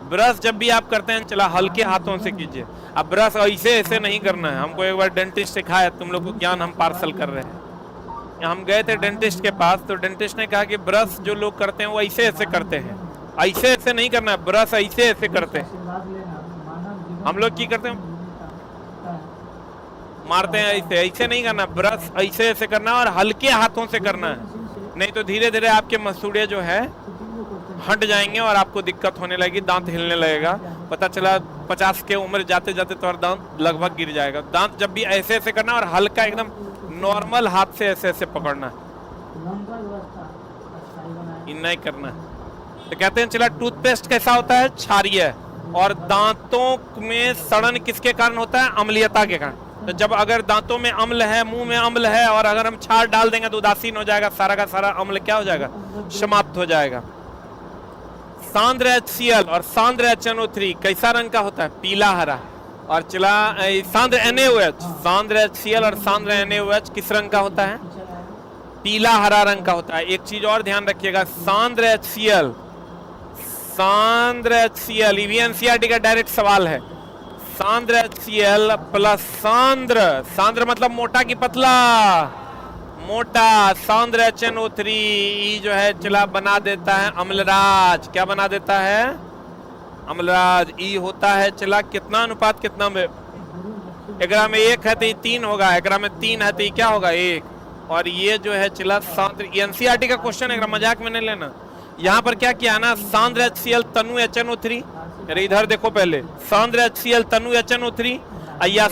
ब्रश जब भी आप करते हैं चला हल्के हाथों से कीजिए। अब ब्रश ऐसे ऐसे नहीं करना है। हमको एक बार डेंटिस्ट सिखाया, तुम लोग को ज्ञान हम पार्सल कर रहे हैं। हम गए थे डेंटिस्ट के पास, तो डेंटिस्ट ने कहा कि ब्रश जो लोग करते हैं वो ऐसे ऐसे करते हैं, ऐसे ऐसे नहीं करना है, ब्रश ऐसे ऐसे करते हैं। आशीर्वाद लेना मानव जीवन हम लोग की करते हैं, होता है। मारते हैं ऐसे, ऐसे नहीं करना, ब्रश ऐसे ऐसे करना है और हल्के हाथों से करना है, नहीं तो धीरे धीरे आपके मसूड़े जो है हट जाएंगे और आपको दिक्कत होने लगेगी, दांत हिलने लगेगा। पता चला 50 के उम्र जाते जाते तो दांत लगभग गिर जाएगा। दांत जब भी ऐसे ऐसे करना और हल्का एकदम नॉर्मल हाथ से ऐसे ऐसे पकड़ना, लंगर व्यवस्था अस्थायी बनाए। इन नहीं करना। तो कहते हैं चला टूथपेस्ट कैसा होता है? क्षारीय। और दांतों में सड़न किसके कारण होता है? अम्लीयता के कारण। तो जब अगर दांतों में अम्ल है, मुंह में अम्ल है और अगर हम क्षार डाल देंगे तो उदासीन हो जाएगा, सारा का सारा अम्ल क्या हो जाएगा? समाप्त हो जाएगा। सांद्र HCl और सांद्र HNO3 कैसा रंग का होता है? पीला हरा। और चला सांद्र NaOH, सांद्र HCl और सांद्र NaOH किस रंग का होता है? पीला हरा रंग का होता है। एक चीज और ध्यान रखिएगा, सांद्र HCl, सांद्र HCl, ये भी NCERT का डायरेक्ट सवाल है। सांद्र HCl प्लस सांद्र, सांद्र मतलब मोटा की पतला, मोटा, सांद्र HNO3 जो है चला बना देता है अम्लराज। क्या बना देता है? अम्लराज। ई होता है चला कितना अनुपात कितना में? 11 में 1 है तो 3 होगा, 11 में 3 है तो क्या होगा? 1। और ये जो है चला सांद्र, NCERT का क्वेश्चन है, मजाक में नहीं लेना। यहाँ पर क्या किया ना, सांद्र HCl तनु HNO3, अरे इधर देखो पहले, सांद्र HCl तनु HNO3 या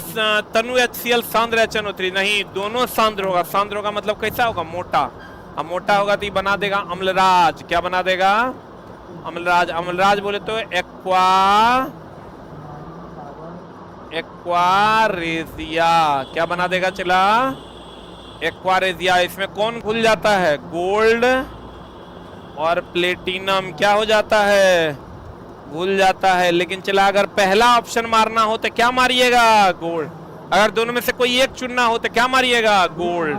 तनु HCl सांद्र HNO3, नहीं दोनों सांद्र होगा। सांद्र होगा मतलब कैसा होगा? मोटा। अब मोटा होगा तो ये बना देगा अम्लराज। क्या बना देगा? अम्लराज। अम्लराज बोले तो एक्वारेजिया। क्या बना देगा चला? एक्वारेजिया। इसमें कौन घुल जाता है? गोल्ड और प्लेटिनम क्या हो जाता है? भूल जाता है। लेकिन चला अगर पहला ऑप्शन मारना हो तो क्या मारिएगा? गोल्ड। अगर दोनों में से कोई एक चुनना हो तो क्या मारिएगा? गोल्ड।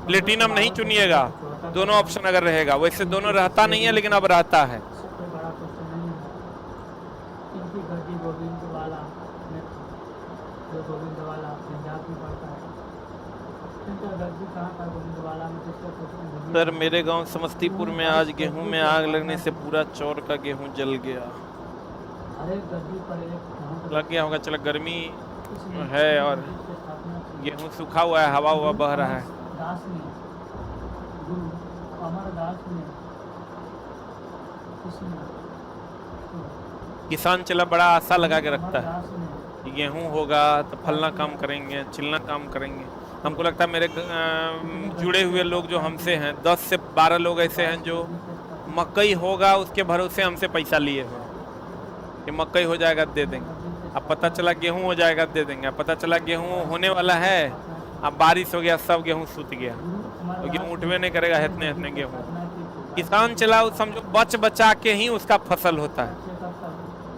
प्लेटिनम नहीं चुनिएगा, दोनों ऑप्शन अगर रहेगा। वैसे दोनों रहता नहीं है लेकिन अब रहता है। सर मेरे गांव समस्तीपुर में आज गेहूं में आग लगने से पूरा चौर का गेहूं जल गया। लग गया होगा, चलो गर्मी है और गेहूं सूखा हुआ है, हवा हुआ बह रहा है। किसान चला बड़ा आशा लगा के रखता है, गेहूं होगा तो फलना काम करेंगे, चिलना काम करेंगे। हमको लगता है मेरे जुड़े हुए लोग जो हमसे हैं 10 से 12 लोग ऐसे हैं जो मकई होगा उसके भरोसे हमसे पैसा लिए हुए कि मकई हो जाएगा दे देंगे। अब पता चला गेहूं हो जाएगा दे देंगे, अब पता चला गेहूं होने वाला है, अब बारिश हो गया सब गेहूं सूत गया, तो गेहूं उठवे नहीं करेगा, इतने इतने गेहूं। किसान चला समझो बच बचा के ही उसका फसल होता है,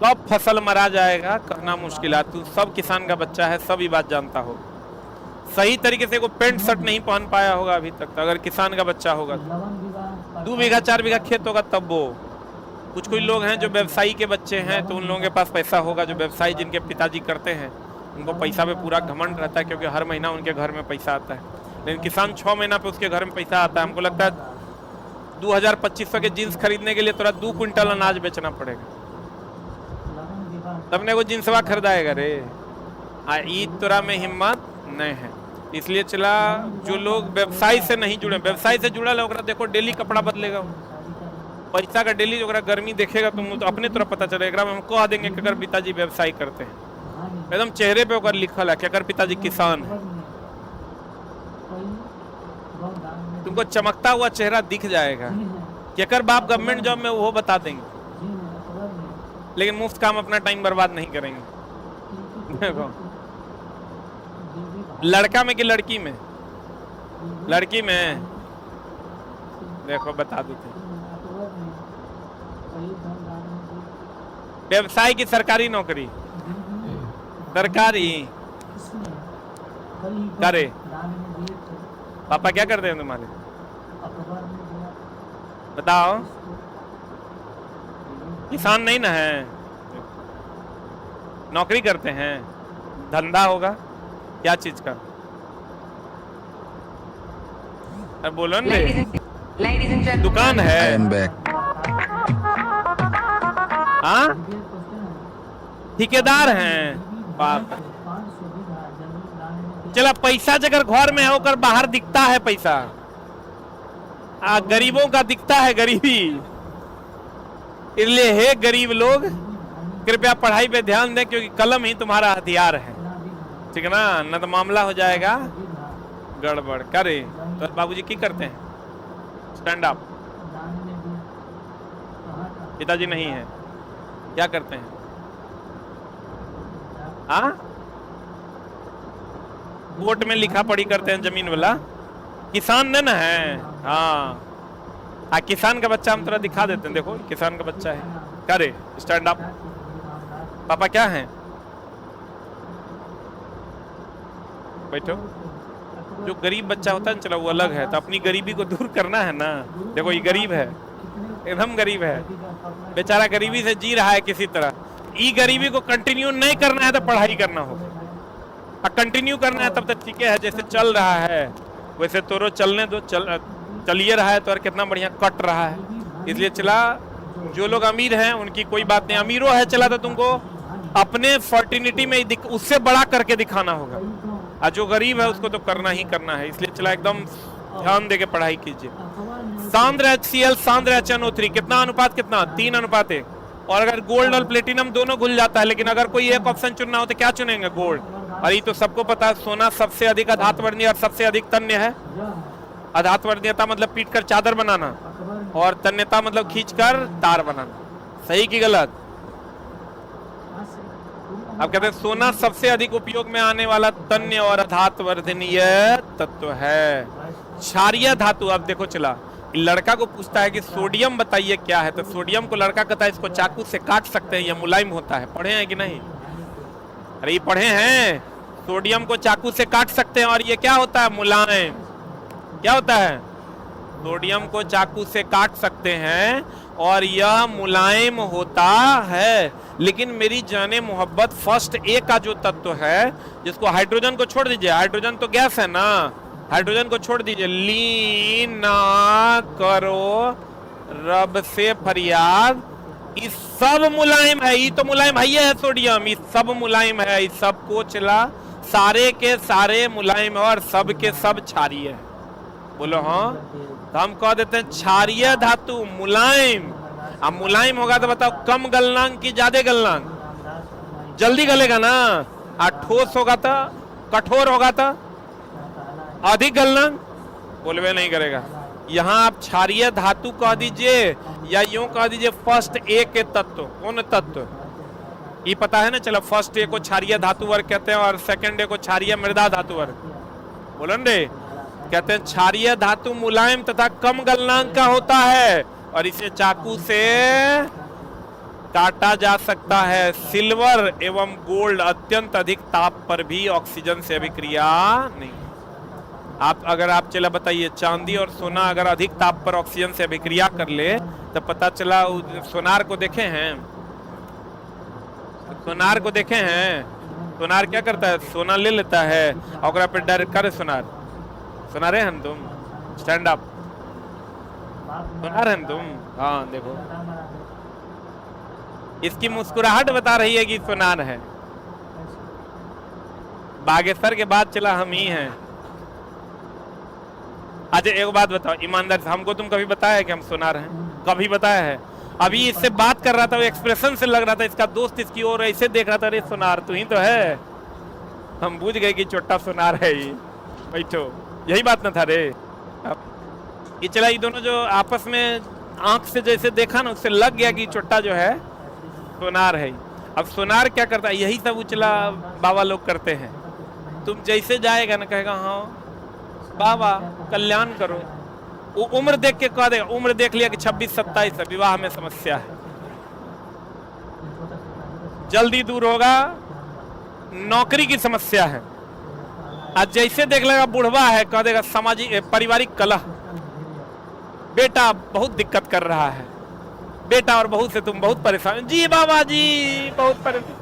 कब फसल मरा जाएगा कहना मुश्किल है। तू सब किसान का बच्चा है, सब ही बात जानता हो। सही तरीके से वो पैंट शर्ट नहीं पहन पाया होगा अभी तक, तो अगर किसान का बच्चा होगा 2 बीघा 4 बीघा खेत होगा तब वो। कुछ कोई लोग हैं जो व्यवसायी के बच्चे हैं, तो उन लोगों के पास पैसा होगा, जो व्यवसायी जिनके पिताजी करते हैं उनको पैसा पे पूरा घमंड रहता है, क्योंकि हर महीना उनके घर में पैसा आता है। लेकिन किसान 6 महीना पे उसके घर में पैसा आता है। हमको लगता है 2000-2500 के जीन्स खरीदने के लिए तोरा 2 क्विंटल अनाज बेचना पड़ेगा, तब ने वो जींसवा खरीदाएगा रे। ई तोरा में हिम्मत नहीं है। इसलिए चला जो लोग व्यवसाय से नहीं जुड़े, व्यवसाय से जुड़ा है देखो डेली कपड़ा बदलेगा, पैसा का डेली गर्मी देखेगा तुम तो अपने तरफ पता चलेगा। हम कह देंगे कि अगर पिताजी व्यवसाय करते हैं, एकदम चेहरे पे होकर लिखल है कि अगर पिताजी किसान है, तुमको चमकता हुआ चेहरा दिख जाएगा कि अगर बाप गवर्नमेंट जॉब में वो बता देंगे। लेकिन मुफ्त काम अपना टाइम बर्बाद नहीं करेंगे। देखो लड़का में कि लड़की में, लड़की में देखो बता देते व्यवसाय की सरकारी नौकरी, सरकारी करे। पापा क्या करते हैं तुम्हारे, बताओ। किसान नहीं ना है, नौकरी करते हैं, धंधा होगा क्या चीज का, अब बोलो ना, दुकान है, हाँ ठेकेदार हैं बाप। चला पैसा जगह घर में है होकर बाहर दिखता है पैसा, गरीबों का दिखता है गरीबी। इसलिए हे गरीब लोग कृपया पढ़ाई पे ध्यान दें, क्योंकि कलम ही तुम्हारा हथियार है, ठीक है ना, न तो मामला हो जाएगा गड़बड़। करे तो बाबूजी की करते हैं, स्टैंड अप। पिताजी नहीं है, क्या करते हैं, हाँ कोर्ट में लिखा पढ़ी करते हैं जमीन वाला। किसान ने ना है, हाँ किसान का बच्चा हम थोड़ा दिखा देते हैं, देखो किसान का बच्चा है। करे स्टैंड अप। पापा क्या है, बैठो। जो गरीब बच्चा होता है ना, चलो वो अलग है, तो अपनी गरीबी को दूर करना है ना। देखो ये गरीब है, एकदम गरीब है, बेचारा गरीबी से जी रहा है किसी तरह। ये गरीबी को कंटिन्यू नहीं करना है तो पढ़ाई करना होगा, और कंटिन्यू करना है तब तक ठीक है, जैसे चल रहा है वैसे तोरो चलने दो, चलिए रहा है तो और कितना बढ़िया कट रहा है। इसलिए चला जो लोग अमीर हैं उनकी कोई बात नहीं, अमीरों है चला तो तुमको अपने फर्टिनिटी में उससे बड़ा करके दिखाना होगा, और जो गरीब है उसको तो करना ही करना है। इसलिए चला एकदम ध्यान देके पढ़ाई कीजिए। सांद्र HCl सांद्र HNO3 कितना अनुपात, कितना 3 अनुपात 1। और अगर गोल्ड और प्लेटिनम दोनों घुल जाता है, लेकिन अगर कोई एक ऑप्शन चुनना हो तो क्या चुनेंगे, गोल्ड। और ये तो सबको पता है, सोना सबसे अधिक अधातवर्णीय और सबसे अधिक तन्य है। अधातवर्णीयता मतलब पीट कर चादर बनाना, और तन्यता मतलब खींचकर तार बनाना। सही की गलत? अब कहते हैं सोना सबसे अधिक उपयोग में आने वाला तन्य और अधातवर्धनीय तत्व है। क्षारीय धातु, अब देखो चला लड़का को पूछता है कि सोडियम बताइए क्या है, तो सोडियम को लड़का कहता है इसको चाकू से काट सकते हैं, यह मुलायम होता है। पढ़े हैं कि नहीं? अरे ये पढ़े हैं, सोडियम को चाकू से काट सकते हैं और ये क्या होता है, मुलायम। क्या होता है? सोडियम को चाकू से काट सकते हैं और यह मुलायम होता है। लेकिन मेरी जाने मोहब्बत फर्स्ट ए का जो तत्व है, जिसको हाइड्रोजन को छोड़ दीजिए, हाइड्रोजन तो गैस है ना, हाइड्रोजन को छोड़ दीजिए, लीना करो रब से फरियाद, इस सब मुलायम है। ये तो मुलायम है, ये है सोडियम, ये सब मुलायम है, इस सब को चला सारे के सारे मुलायम है और सब के सब क्षारीय है। बोलो हाँ, तो हम कह देते हैं क्षारीय धातु मुलायम। अब मुलायम होगा तो बताओ कम गलनांक की ज्यादा गलनांक? जल्दी गलेगा ना। और ठोस होगा तो, कठोर होगा तो अधिक गलनांक, बोलवे नहीं करेगा। यहाँ आप क्षारीय धातु कह दीजिए या यूं कह दीजिए फर्स्ट ए के तत्व। कौन तत्व? ये पता है ना? चलो, फर्स्ट ए को क्षारीय धातु वर्ग कहते हैं और सेकंड ए को क्षारीय मृदा धातु वर्ग। बोलो रे, कहते हैं क्षारीय धातु मुलायम तथा कम गलनांक का होता है और इसे चाकू से काटा जा सकता है। सिल्वर एवं गोल्ड अत्यंत अधिक ताप पर भी ऑक्सीजन से अभिक्रिया नहीं। अगर आप चला बताइए, चांदी और सोना अगर अधिक ताप पर ऑक्सीजन से अभिक्रिया कर ले तो पता चला, सोनार को देखे हैं? सोनार को देखे हैं? सोनार क्या करता है? सोना ले लेता है और पे डायरेक्ट करे सोनार। सोनारे हैं तुम? Stand up. सोनार हैं तुम? हाँ देखो, इसकी मुस्कुराहट बता रही है कि सोनार है। बागेश्वर के बाद चला हम ही हैं। अच्छा एक बात बताओ ईमानदार से, हमको तुम कभी बताया है कि हम सोनार हैं? कभी बताया है? अभी इससे बात कर रहा था, वो एक्सप्रेशन से लग रहा था इसका दोस्त इसकी ओर ऐसे देख रहा था, अरे सोनार तू ही तो है। हम बुझ गए कि छोटा सोनार है ये। बैठो, यही बात ना था रे। ये चला, ये दोनों जो आपस में आंख से जैसे देखा ना, उससे लग गया कि छोटा जो है सोनार है। अब सोनार क्या करता है? यही सब उचला बाबा लोग करते हैं। तुम जैसे जाएगा ना, कहेगा हाँ बाबा कल्याण करो। वो उम्र देख के कह देगा, उम्र देख लिया कि 26-27 है, विवाह में समस्या है, जल्दी दूर होगा, नौकरी की समस्या है। आज जैसे देख लेगा बुढ़वा है, कह देगा सामाजिक पारिवारिक कलह, बेटा बहुत दिक्कत कर रहा है, बेटा और बहू से तुम बहुत परेशान। जी बाबा जी बहुत परेशान।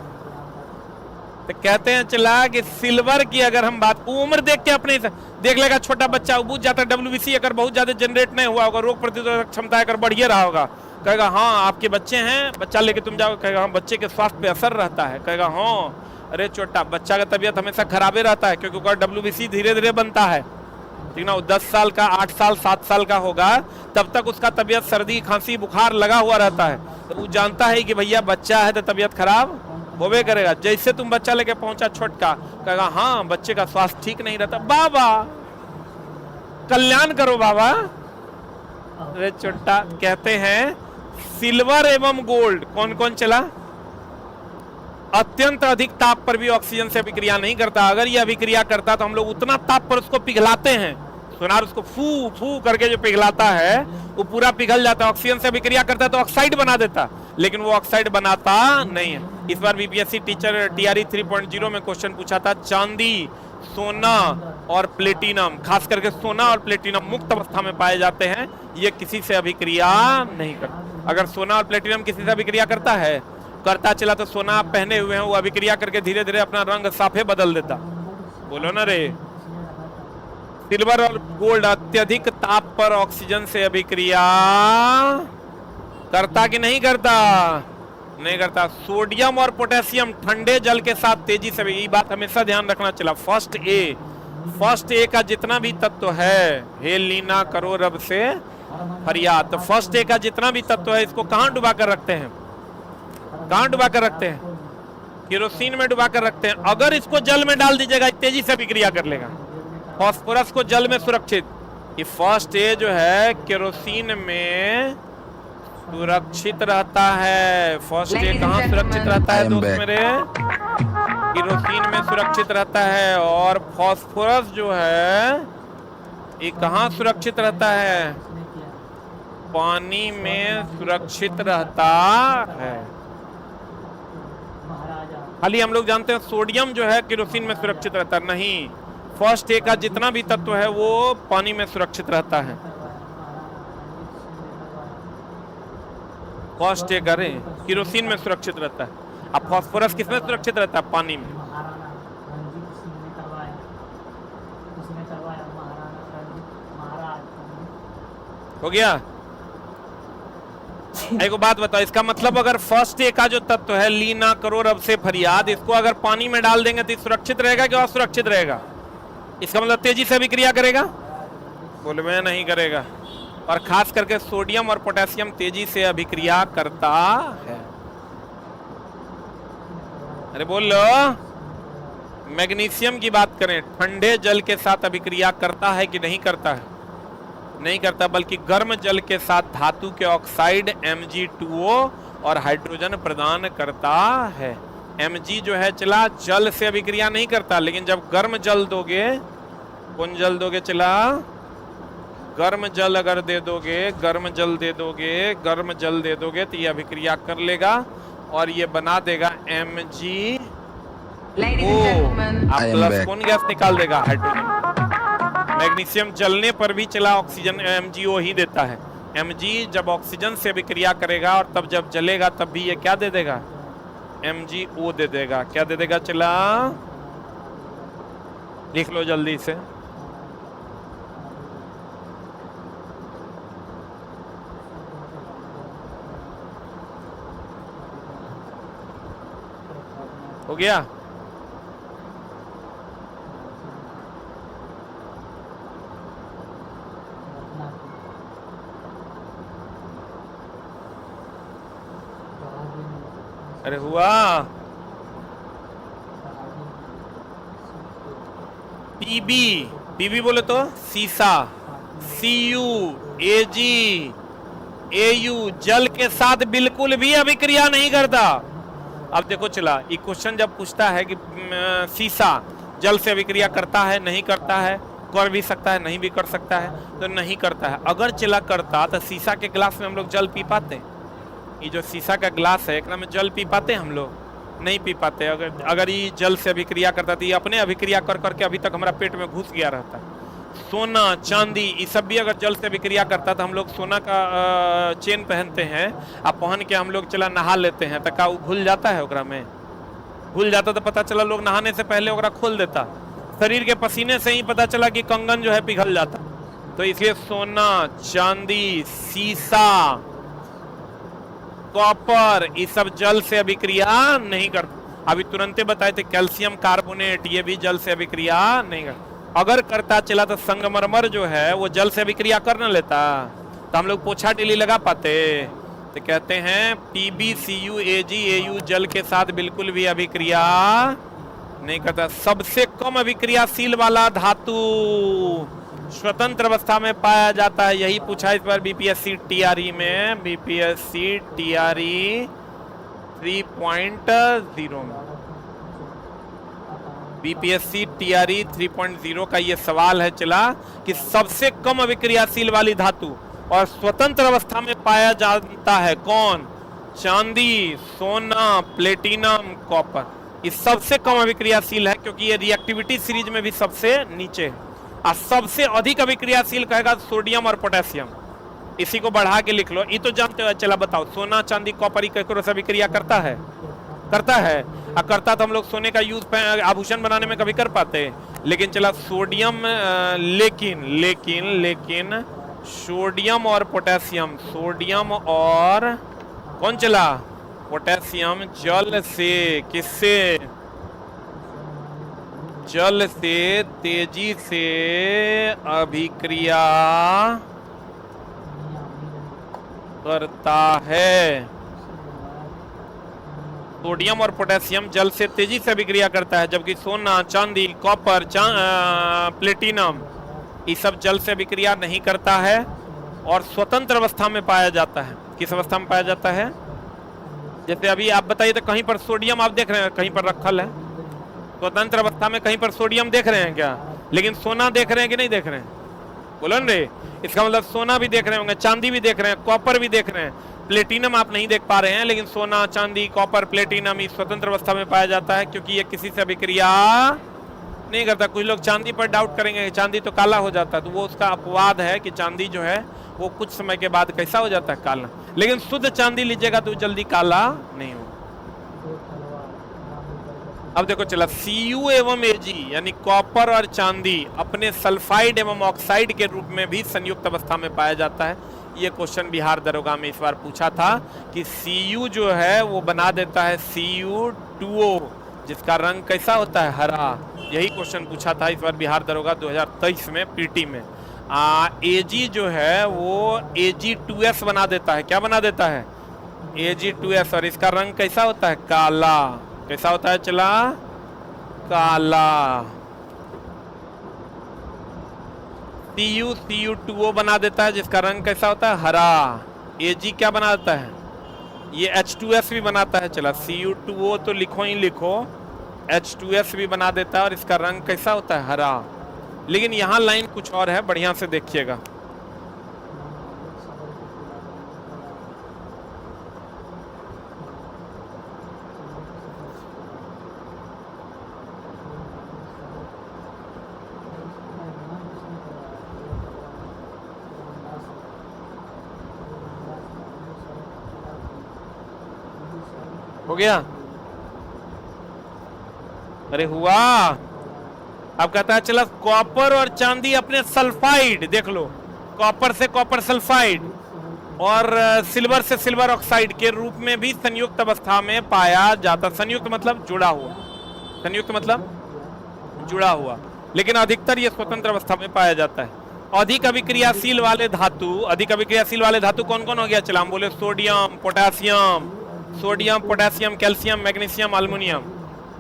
तो कहते हैं चला कि सिल्वर की अगर हम बात, उम्र देख के अपने देख लेगा, छोटा बच्चा बुझ जाता है, WBC अगर बहुत ज्यादा जनरेट नहीं हुआ होगा, रोग प्रतिरोधक क्षमता अगर बढ़िया रहा होगा, कहेगा हाँ आपके बच्चे हैं, बच्चा लेके तुम जाओ, कहेगा हाँ बच्चे के स्वास्थ्य पे असर रहता है, कहेगा हाँ अरे छोटा बच्चा का तबीयत हमेशा खराबे रहता है क्योंकि WBC धीरे धीरे बनता है, ठीक ना। वो 10 साल का, 8 साल 7 साल का होगा तब तक उसका तबीयत सर्दी खांसी बुखार लगा हुआ रहता है, तो वो जानता है कि भैया बच्चा है तो तबीयत खराब होवे करेगा। जैसे तुम बच्चा लेके पहुंचा छोटका, कहेगा हाँ बच्चे का स्वास्थ्य ठीक नहीं रहता, बाबा कल्याण करो बाबा। अरे छोटा, कहते हैं सिल्वर एवं गोल्ड कौन कौन चला? अत्यंत अधिक ताप पर भी ऑक्सीजन से अभिक्रिया नहीं करता। अगर ये अभिक्रिया करता तो हम लोग उतना ताप पर उसको पिघलाते हैं, सोनार उसको फू फू करके जो पिघलाता है वो पूरा पिघल जाता है। ऑक्सीजन से अभिक्रिया करता है तो ऑक्साइड बना देता, लेकिन वो ऑक्साइड बनाता नहीं है। इस बार बीपीएससी टीचर TRE 3.0 में क्वेश्चन पूछा था, चांदी, सोना और प्लेटिनम, खास करके सोना और प्लेटिनम मुक्त अवस्था में पाए जाते हैं, ये किसी से अभिक्रिया नहीं करता। अगर सोना और प्लेटिनम किसी से अभिक्रिया करता है, करता चला तो सोना आप पहने हुए हैं, वो अभिक्रिया करके धीरे धीरे अपना रंग साफे बदल देता। बोलो ना रे। सिल्वर और गोल्ड अत्यधिक ताप पर ऑक्सीजन से अभिक्रिया करता कि नहीं करता? नहीं करता। सोडियम और पोटेशियम ठंडे जल के साथ तेजी से, ये बात हमेशा ध्यान रखना चला। फर्स्ट ए का जितना भी तत्व है, हे लीना करो रब से फरियाद, तो फर्स्ट ए का जितना भी तत्व है इसको कहां डुबा कर रखते हैं? कहां डुबा कर रखते हैं? केरोसिन में डुबा कर रखते हैं। अगर इसको जल में डाल दीजिएगा तेजी से अभिक्रिया कर लेगा। फास्फोरस को जल में सुरक्षित, ये फर्स्ट ए जो है केरोसिन में सुरक्षित रहता है। फर्स्ट ए कहाँ सुरक्षित रहता है दोस्त मेरे? केरोसिन में सुरक्षित रहता है। और फास्फोरस जो है ये कहाँ सुरक्षित रहता है? पानी में सुरक्षित रहता है। खाली हम लोग जानते हैं सोडियम जो है केरोसिन में सुरक्षित रहता है, नहीं, फर्स्ट ए का जितना भी तत्व है वो पानी में सुरक्षित रहता है। फर्स्ट ए करें केरोसिन में सुरक्षित रहता है। अब फास्फोरस किसमें सुरक्षित रहता है? पानी में। हो गया? एक बात बताओ, इसका मतलब अगर फर्स्ट ए का जो तत्व है लीना करो रब से फरियाद, इसको अगर पानी में डाल देंगे तो सुरक्षित रहेगा कि असुरक्षित रहेगा? इसका मतलब तेजी से अभिक्रिया करेगा? बोले मैं नहीं करेगा। और खास करके सोडियम और पोटेशियम तेजी से अभिक्रिया करता है। अरे बोल लो। मैग्नीशियम की बात करें, ठंडे जल के साथ अभिक्रिया करता है कि नहीं करता है? नहीं करता, बल्कि गर्म जल के साथ धातु के ऑक्साइड Mg2O और हाइड्रोजन प्रदान करता है। Mg जो है चला जल से अभिक्रिया नहीं करता, लेकिन जब गर्म जल दोगे, कौन जल दोगे चला, गर्म जल अगर दे दोगे, गर्म जल दे दोगे, गर्म जल दे दोगे तो ये अभिक्रिया कर लेगा और ये बना देगा Mg Ladies and gentlemen, plus कौन गैस निकाल देगा, हाइड्रोजन। मैग्नीशियम जलने पर भी चला ऑक्सीजन MgO ही देता है। Mg जब ऑक्सीजन से अभिक्रिया करेगा और तब जब जलेगा तब भी ये क्या दे देगा, MgO दे देगा। क्या दे देगा चला, लिख लो जल्दी से। हो गया? अरे हुआ। पीबी, पीबी बोले तो सीसा, Cu, Ag, Au जल के साथ बिल्कुल भी अभिक्रिया नहीं करता। अब देखो चला, ये क्वेश्चन जब पूछता है कि सीसा जल से अभिक्रिया करता है नहीं करता है, कर भी सकता है नहीं भी कर सकता है, तो नहीं करता है। अगर चला करता तो सीसा के गिलास में हम लोग जल पी पाते? ये जो शीशा का ग्लास है एक में जल पी पाते हम लोग? नहीं पी पाते। अगर ये जल से अभिक्रिया करता तो ये अपने अभिक्रिया कर करके अभी तक हमारा पेट में घुस गया रहता। सोना चांदी ये सब भी अगर जल से अभिक्रिया करता तो हम लोग सोना का चेन पहनते हैं, अब पहन के हम लोग चला नहा लेते हैं, तो क्या वो घुल जाता है? ओकरा में घुल जाता तो पता चला लोग नहाने से पहले ओकरा खोल देता। शरीर के पसीने से ही पता चला कि कंगन जो है पिघल जाता। तो इसलिए सोना चांदी शीशा कॉपर ये सब जल से अभिक्रिया नहीं करता। अभी तुरंते बताए थे कैल्शियम कार्बोनेट ये भी जल से अभिक्रिया नहीं करता। अगर करता चला तो संगमरमर जो है वो जल से अभिक्रिया कर न लेता तो हम लोग पोछा टीली लगा पाते। तो कहते हैं PbCu AgAu जल के साथ बिल्कुल भी अभिक्रिया नहीं करता। सबसे कम अभिक्रियाशील वाला धातु स्वतंत्र अवस्था में पाया जाता है, यही पूछा इस बार BPSC TRE में, BPSC TRE 3.0 में। BPSC TRE 3.0 का ये सवाल है चला कि सबसे कम अभिक्रियाशील वाली धातु और स्वतंत्र अवस्था में पाया जाता है कौन? चांदी, सोना, प्लेटिनम, कॉपर। ये सबसे कम अभिक्रियाशील है क्योंकि ये रिएक्टिविटी सीरीज में भी सबसे नीचे है। और सबसे अधिक अभिक्रियाशील कहेगा सोडियम और पोटेशियम। इसी को बढ़ा के लिख लो। ये तो जानते हो, चला बताओ सोना चांदी कॉपर केकरो से अभिक्रिया करता है? करता है। और करता तो हम लोग सोने का यूज आभूषण बनाने में कभी कर पाते, लेकिन चला सोडियम लेकिन सोडियम और पोटेशियम, सोडियम और कौन चला पोटेशियम जल से, किससे? जल से तेजी से अभिक्रिया करता है। सोडियम और पोटेशियम जल से तेजी से अभिक्रिया करता है, जबकि सोना चांदी कॉपर प्लेटिनम ये सब जल से अभिक्रिया नहीं करता है और स्वतंत्र अवस्था में पाया जाता है। किस अवस्था में पाया जाता है? जैसे अभी आप बताइए तो कहीं पर सोडियम आप देख रहे हैं कहीं पर रखल है, स्वतंत्र अवस्था में कहीं पर सोडियम देख रहे हैं क्या? लेकिन सोना देख रहे हैं कि नहीं देख रहे हैं? बोलो रे, इसका मतलब सोना भी देख रहे होंगे, चांदी भी देख रहे हैं, कॉपर भी देख रहे हैं, प्लेटिनम आप नहीं देख पा रहे हैं। लेकिन सोना चांदी कॉपर प्लेटिनम ये स्वतंत्र अवस्था में पाया जाता है क्योंकि ये किसी से अभिक्रिया नहीं करता। कुछ लोग चांदी पर डाउट करेंगे, चांदी तो काला हो जाता है, तो वो उसका अपवाद है कि चांदी जो है वो कुछ समय के बाद कैसा हो जाता है? काला। लेकिन शुद्ध चांदी लीजिएगा तो जल्दी काला नहीं हो। अब देखो चला Cu एवं Ag यानी कॉपर और चांदी अपने सल्फाइड एवं ऑक्साइड के रूप में भी संयुक्त अवस्था में पाया जाता है। ये क्वेश्चन बिहार दरोगा में इस बार पूछा था कि Cu जो है वो बना देता है Cu2O जिसका रंग कैसा होता है? हरा। यही क्वेश्चन पूछा था इस बार बिहार दरोगा 2023 में पीटी में। Ag जो है वो Ag2S बना देता है। क्या बना देता है? Ag2S। और इसका रंग कैसा होता है? काला। कैसा होता है चला? काला। Cu2O बना देता है जिसका रंग कैसा होता है? हरा। Ag क्या बना देता है? ये H2S भी बनाता है। चला Cu2O तो लिखो ही लिखो, H2S भी बना देता है और इसका रंग कैसा होता है? हरा। लेकिन यहाँ लाइन कुछ और है, बढ़िया से देखिएगा। हो गया? अरे हुआ। अब कहता है चला कॉपर और चांदी अपने सल्फाइड, देख लो, कॉपर से कॉपर सल्फाइड और सिल्वर से सिल्वर ऑक्साइड के रूप में भी संयुक्त अवस्था में पाया जाता। संयुक्त मतलब जुड़ा हुआ, संयुक्त मतलब जुड़ा हुआ, लेकिन अधिकतर ये स्वतंत्र अवस्था में पाया जाता है। अधिक अभिक्रियाशील वाले धातु, अधिक अभिक्रियाशील वाले धातु कौन कौन हो गया? चला हम बोले sodium, potassium, sodium, potassium, calcium, magnesium, aluminium.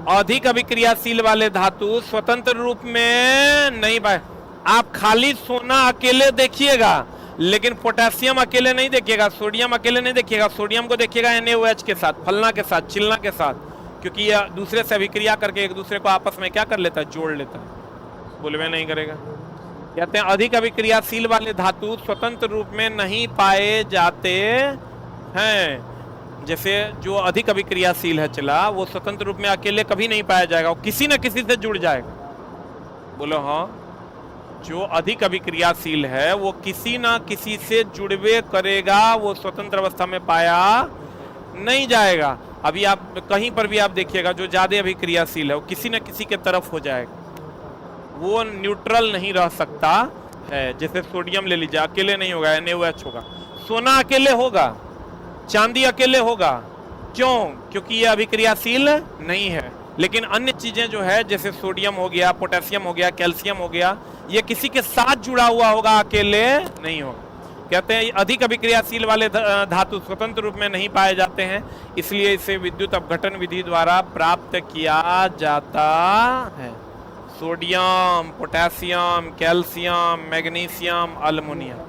अधिक अभिक्रियाशील वाले धातु स्वतंत्र रूप में नहीं पाए। आप खाली सोना अकेले देखिएगा, लेकिन पोटेशियम अकेले नहीं देखिएगा, सोडियम अकेले नहीं देखिएगा। सोडियम को देखिएगा NaOH के साथ, फलना के साथ, चिलना के साथ, क्योंकि यह दूसरे से अभिक्रिया करके एक दूसरे को आपस में क्या कर लेता है? जोड़ लेता है। बोलवे नहीं करेगा। कहते हैं अधिक अभिक्रियाशील वाले धातु स्वतंत्र रूप में नहीं पाए जाते हैं। जैसे जो अधिक अभिक्रियाशील है चला, वो स्वतंत्र रूप में अकेले कभी नहीं पाया जाएगा, वो किसी न किसी से जुड़ जाएगा। बोलो हाँ। जो अधिक अभिक्रियाशील है वो किसी ना किसी से जुड़वे करेगा, वो स्वतंत्र अवस्था में पाया नहीं जाएगा। अभी आप कहीं पर भी आप देखिएगा, जो ज्यादा अभिक्रियाशील है वो किसी न किसी के तरफ हो जाएगा, वो न्यूट्रल नहीं रह सकता है। जैसे सोडियम ले लीजिए, अकेले नहीं होगा, NaOH होगा। सोना अकेले होगा, चांदी अकेले होगा, क्यों? क्योंकि ये अभिक्रियाशील नहीं है। लेकिन अन्य चीजें जो है, जैसे सोडियम हो गया, पोटेशियम हो गया, कैल्शियम हो गया, ये किसी के साथ जुड़ा हुआ होगा, अकेले नहीं होगा। कहते हैं अधिक अभिक्रियाशील वाले धातु स्वतंत्र रूप में नहीं पाए जाते हैं, इसलिए इसे विद्युत अपघटन विधि द्वारा प्राप्त किया जाता है। Sodium, potassium, calcium, magnesium, aluminium,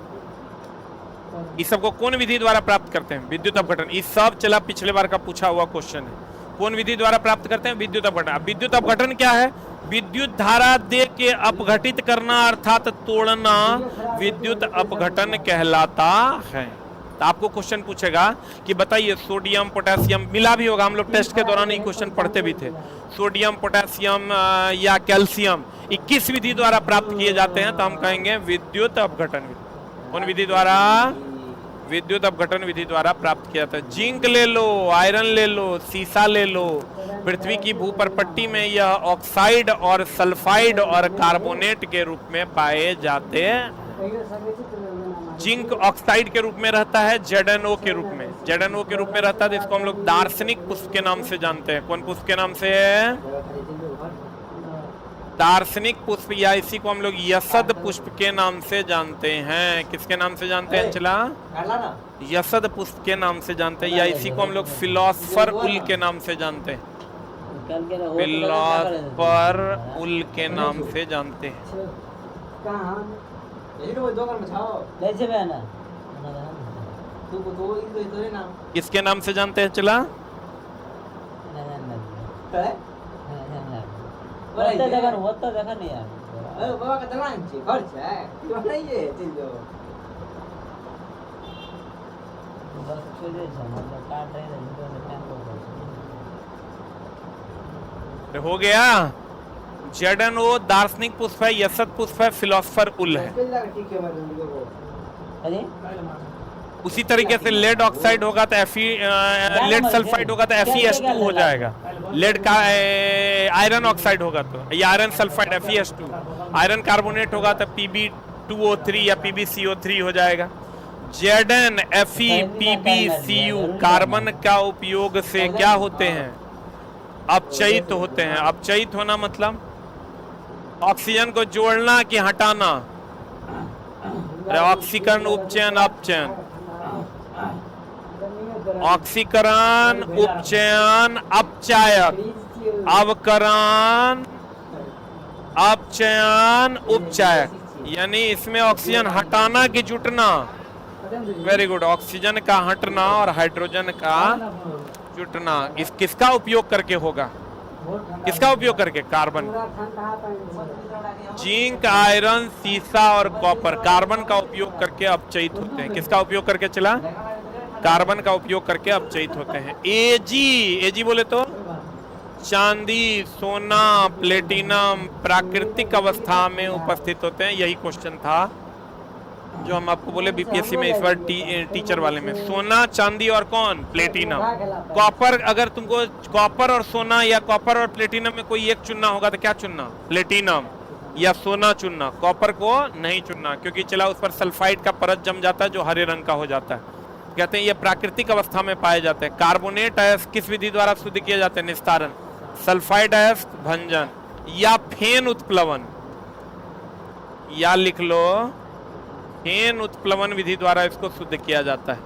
इस सबको कौन विधि द्वारा प्राप्त करते हैं? विद्युत अपघटन। इस सब चला पिछले बार का पूछा हुआ क्वेश्चन है। कौन विधि द्वारा प्राप्त करते हैं? विद्युत अपघटन। अब विद्युत अपघटन क्या है? विद्युत धारा दे के अपघटित करना अर्थात तोड़ना विद्युत अपघटन कहलाता है। तो आपको क्वेश्चन पूछेगा कि बताइए सोडियम, पोटेशियम, मिला भी होगा, हम लोग टेस्ट के दौरान ये क्वेश्चन पढ़ते भी थे। सोडियम, पोटेशियम या कैल्शियम 21 विधि द्वारा प्राप्त किए जाते हैं, तो हम कहेंगे विद्युत अपघटन विधि। कौन विधि द्वारा? विद्युत अपघटन विधि द्वारा प्राप्त किया जाता है। जिंक ले लो, आयरन ले लो, सीसा ले लो, पृथ्वी की भूपरपट्टी में यह ऑक्साइड और सल्फाइड और कार्बोनेट के रूप में पाए जाते हैं। जिंक ऑक्साइड के रूप में रहता है, ZnO के रूप में, ZnO के रूप में रहता है, जिसको हम लोग दार्शनिक पुष्प के नाम से जानते हैं। कौन पुष्प के नाम से? दार्शनिक पुष्प, या इसी को हम लोग यसद पुष्प के नाम से जानते हैं। किसके नाम से जानते हैं चला? यसद पुष्प के नाम से जानते हैं, या इसी को हम लोग फिलोसफर उल के नाम से जानते हैं। फिलोसफर उल के नाम से जानते हैं। किसके नाम से जानते हैं चला? हो गया। ZnO दार्शनिक पुष्प है, यसद पुष्प है, फिलोसफर उल है। उसी तरीके से लेड ऑक्साइड होगा तो लेड सल्फाइड होगा तो FeS2 हो जाएगा। लेड का आयरन ऑक्साइड होगा तो या iron sulphide FeS2। Iron carbonate होगा तो Pb2O3 या PbCO3 हो जाएगा। Zn, Fe, PbCu कार्बन का उपयोग से क्या होते हैं? अपचयित होते हैं। अपचयित होना मतलब ऑक्सीजन को जोड़ना कि हटाना? ऑक्सीकरण, उपचयन, अपचयन। ऑक्सीकरण, उपचयन, अपचायक, अवकरण, अपचयन, उपचायक। यानी इसमें ऑक्सीजन हटाना कि जुटना? Very good. ऑक्सीजन का हटना और हाइड्रोजन का जुटना इस किसका उपयोग करके होगा? किसका उपयोग करके? कार्बन। जिंक, आयरन, सीसा और कॉपर कार्बन का उपयोग करके अपचयित होते हैं। किसका उपयोग करके चला? कार्बन का उपयोग करके अपचयित होते हैं। एजी बोले तो चांदी, सोना, प्लेटिनम प्राकृतिक अवस्था में उपस्थित होते हैं। यही क्वेश्चन था जो हम आपको बोले बीपीएससी में इस बार टीचर वाले में। सोना, चांदी और कौन? प्लेटिनम। कॉपर, अगर तुमको कॉपर और सोना या कॉपर और प्लेटिनम में कोई एक चुनना होगा तो क्या चुनना? प्लेटिनम या सोना चुनना, कॉपर को नहीं चुनना, क्योंकि चला उस पर सल्फाइड का परत जम जाता है जो हरे रंग का हो जाता है। कहते हैं ये प्राकृतिक अवस्था में पाए जाते हैं। कार्बोनेट अयस्क किस विधि द्वारा शुद्ध किए जाते हैं? निस्तारण। सल्फाइड अयस्क भंजन या फेन उत्प्लवन, या लिख लो फेन उत्प्लवन विधि द्वारा इसको शुद्ध किया जाता है।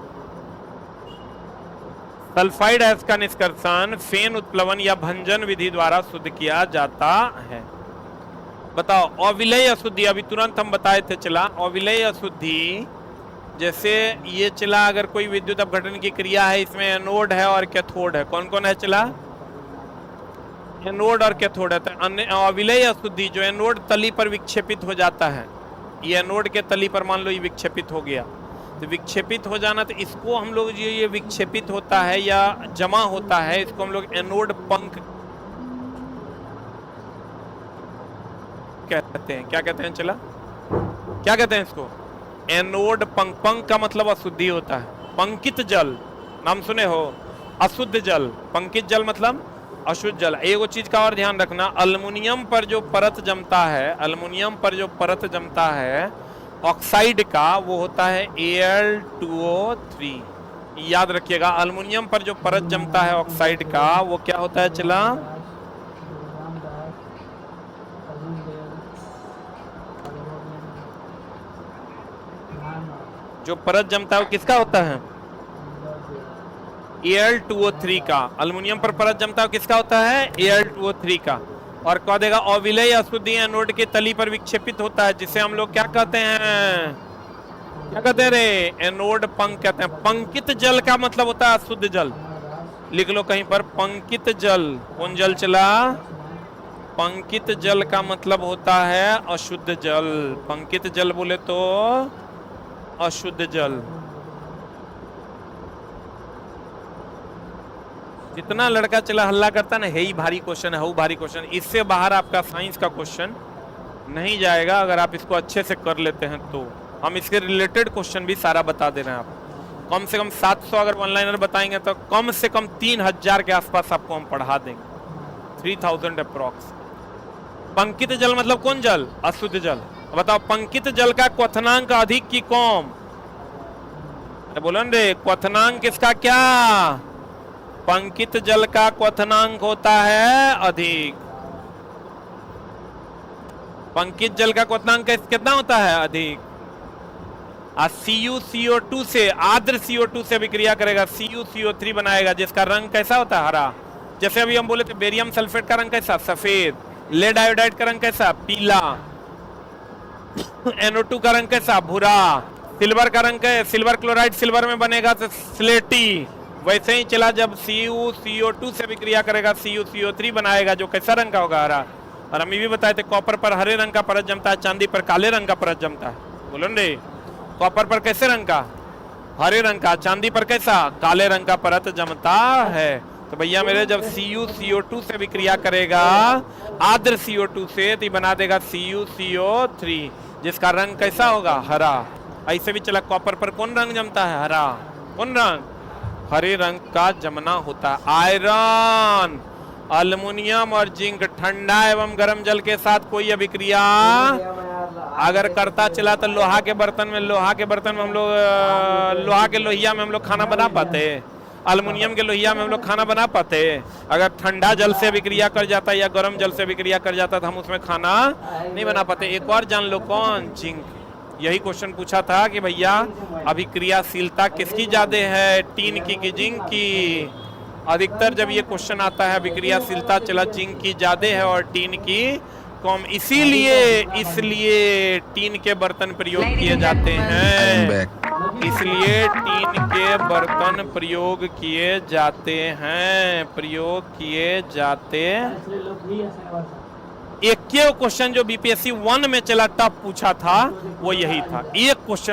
सल्फाइड अयस्क का निष्कर्षण फेन उत्प्लवन या भंजन विधि द्वारा शुद्ध किया जाता है। बताओ अविलय अशुद्धि, अभी तुरंत हम बताए थे चला। अविलय अशुद्धि जैसे ये चला, अगर कोई विद्युत अपघटन की क्रिया है, इसमें एनोड है और कैथोड है। कौन कौन है चला? एनोड और कैथोड है। तो अविलय अशुद्धि जो एनोड तली पर विक्षेपित हो जाता है, ये एनोड के तली पर मान लो ये विक्षेपित हो गया, तो विक्षेपित हो जाना, तो इसको हम लोग जो ये विक्षेपित होता है या जमा होता है, इसको हम लोग एनोड पंख कहते हैं। क्या कहते हैं चला? क्या कहते हैं इसको? एनोड पंख। पंख का मतलब अशुद्धि होता है। पंकित जल नाम सुने हो? अशुद्ध जल। पंकित जल मतलब अशुद्ध जल। एगो चीज का और ध्यान रखना, अल्युमिनियम पर जो परत जमता है, अल्युमिनियम पर जो परत जमता है ऑक्साइड का, वो होता है Al2O3। याद रखिएगा, अल्युमिनियम पर जो परत जमता है ऑक्साइड का, वो क्या होता है चला? जो परत जमता है वो किसका होता है? Al2O3 का। अल्युमिनियम पर परत जमता है किसका होता है? Al2O3 का। और कह देगा अविलय अशुद्धि एनोड के तली पर विक्षेपित होता है, जिसे हम लोग क्या कहते हैं? क्या कहते हैं रे? एनोड पंख कहते हैं। पंकित जल का मतलब होता है अशुद्ध जल। लिख लो कहीं पर, पंकित जल। कौन जल चला? पंकित जल का मतलब होता है अशुद्ध जल। पंकित जल बोले तो अशुद्ध जल। जितना लड़का चला हल्ला करता ना, यही भारी क्वेश्चन है, वो भारी क्वेश्चन। इससे बाहर आपका साइंस का क्वेश्चन नहीं जाएगा अगर आप इसको अच्छे से कर लेते हैं तो। हम इसके रिलेटेड क्वेश्चन भी सारा बता दे रहे हैं आपको। कम से कम 700 अगर ऑनलाइनर बताएंगे तो कम से कम 3000 के आसपास आपको हम पढ़ा देंगे, 3000 अप्रॉक्स। पंकित जल मतलब कौन जल? अशुद्ध जल। बताओ पंकित जल का क्वथनांक अधिक की कम? अरे बोलो रे, क्वथनांक किसका क्या? पंकित जल का क्वथनांक होता है अधिक। पंकित जल का क्वथनांक कितना होता है? अधिक। CuCO2 से, आर्द्र CO2 से विक्रिया करेगा, CuCO3 बनाएगा, जिसका रंग कैसा होता है? हरा। जैसे अभी हम बोले थे बेरियम सल्फेट का रंग कैसा? सफेद। लेड आयोडाइड का रंग कैसा? पीला। NO2 का रंग कैसा? भूरा। सिल्वर का रंग है, सिल्वर क्लोराइड सिल्वर में बनेगा तो स्लेटी। वैसे ही चला, जब CuCO2 से विक्रिया करेगा CuCO3 बनाएगा, जो कैसा रंग का होगा? हरा। और हम ये भी बताए थे कॉपर पर हरे रंग का परत जमता है, चांदी पर काले रंग का परत जमता है। बोलो रे, कॉपर पर कैसे रंग का? हरे रंग का। चांदी पर कैसा? काले रंग का परत जमता है। तो भैया मेरे, जब CuCO2 से विक्रिया करेगा आर्द्र CO2 से, तो बना देगा CuCO3, जिसका रंग कैसा होगा? हरा। ऐसे भी चला, कॉपर पर कौन रंग जमता है? हरा। कौन रंग? हरे रंग का जमना होता है। आयरन, अल्युमिनियम और जिंक ठंडा एवं गर्म जल के साथ कोई अभिक्रिया अगर करता चला तो लोहा के बर्तन में हम लोग लोहा के लोहिया में हम लोग खाना बना पाते? अल्युमिनियम के लोहिया में हम लोग खाना बना पाते? अगर ठंडा जल से विक्रिया कर जाता या गर्म जल से विक्रिया कर जाता तो हम उसमें खाना नहीं बना पाते। एक और जान लो, कौन? जिंक। यही क्वेश्चन पूछा था कि भैया अभिक्रियाशीलता किसकी ज्यादा है, टीन की कि जिंक की? अधिकतर जब ये क्वेश्चन आता है अभिक्रियाशीलता चला जिंक की ज्यादा है और टीन की कम, इसीलिए टीन के बर्तन प्रयोग किए जाते हैं। इसलिए टीन के बर्तन प्रयोग किए जाते हैं, प्रयोग किए जाते। इसलिए लोग भी ऐसे वर्षा एक क्वेश्चन जो बीपीएससी 1 में चला टफ पूछा था वो यही था,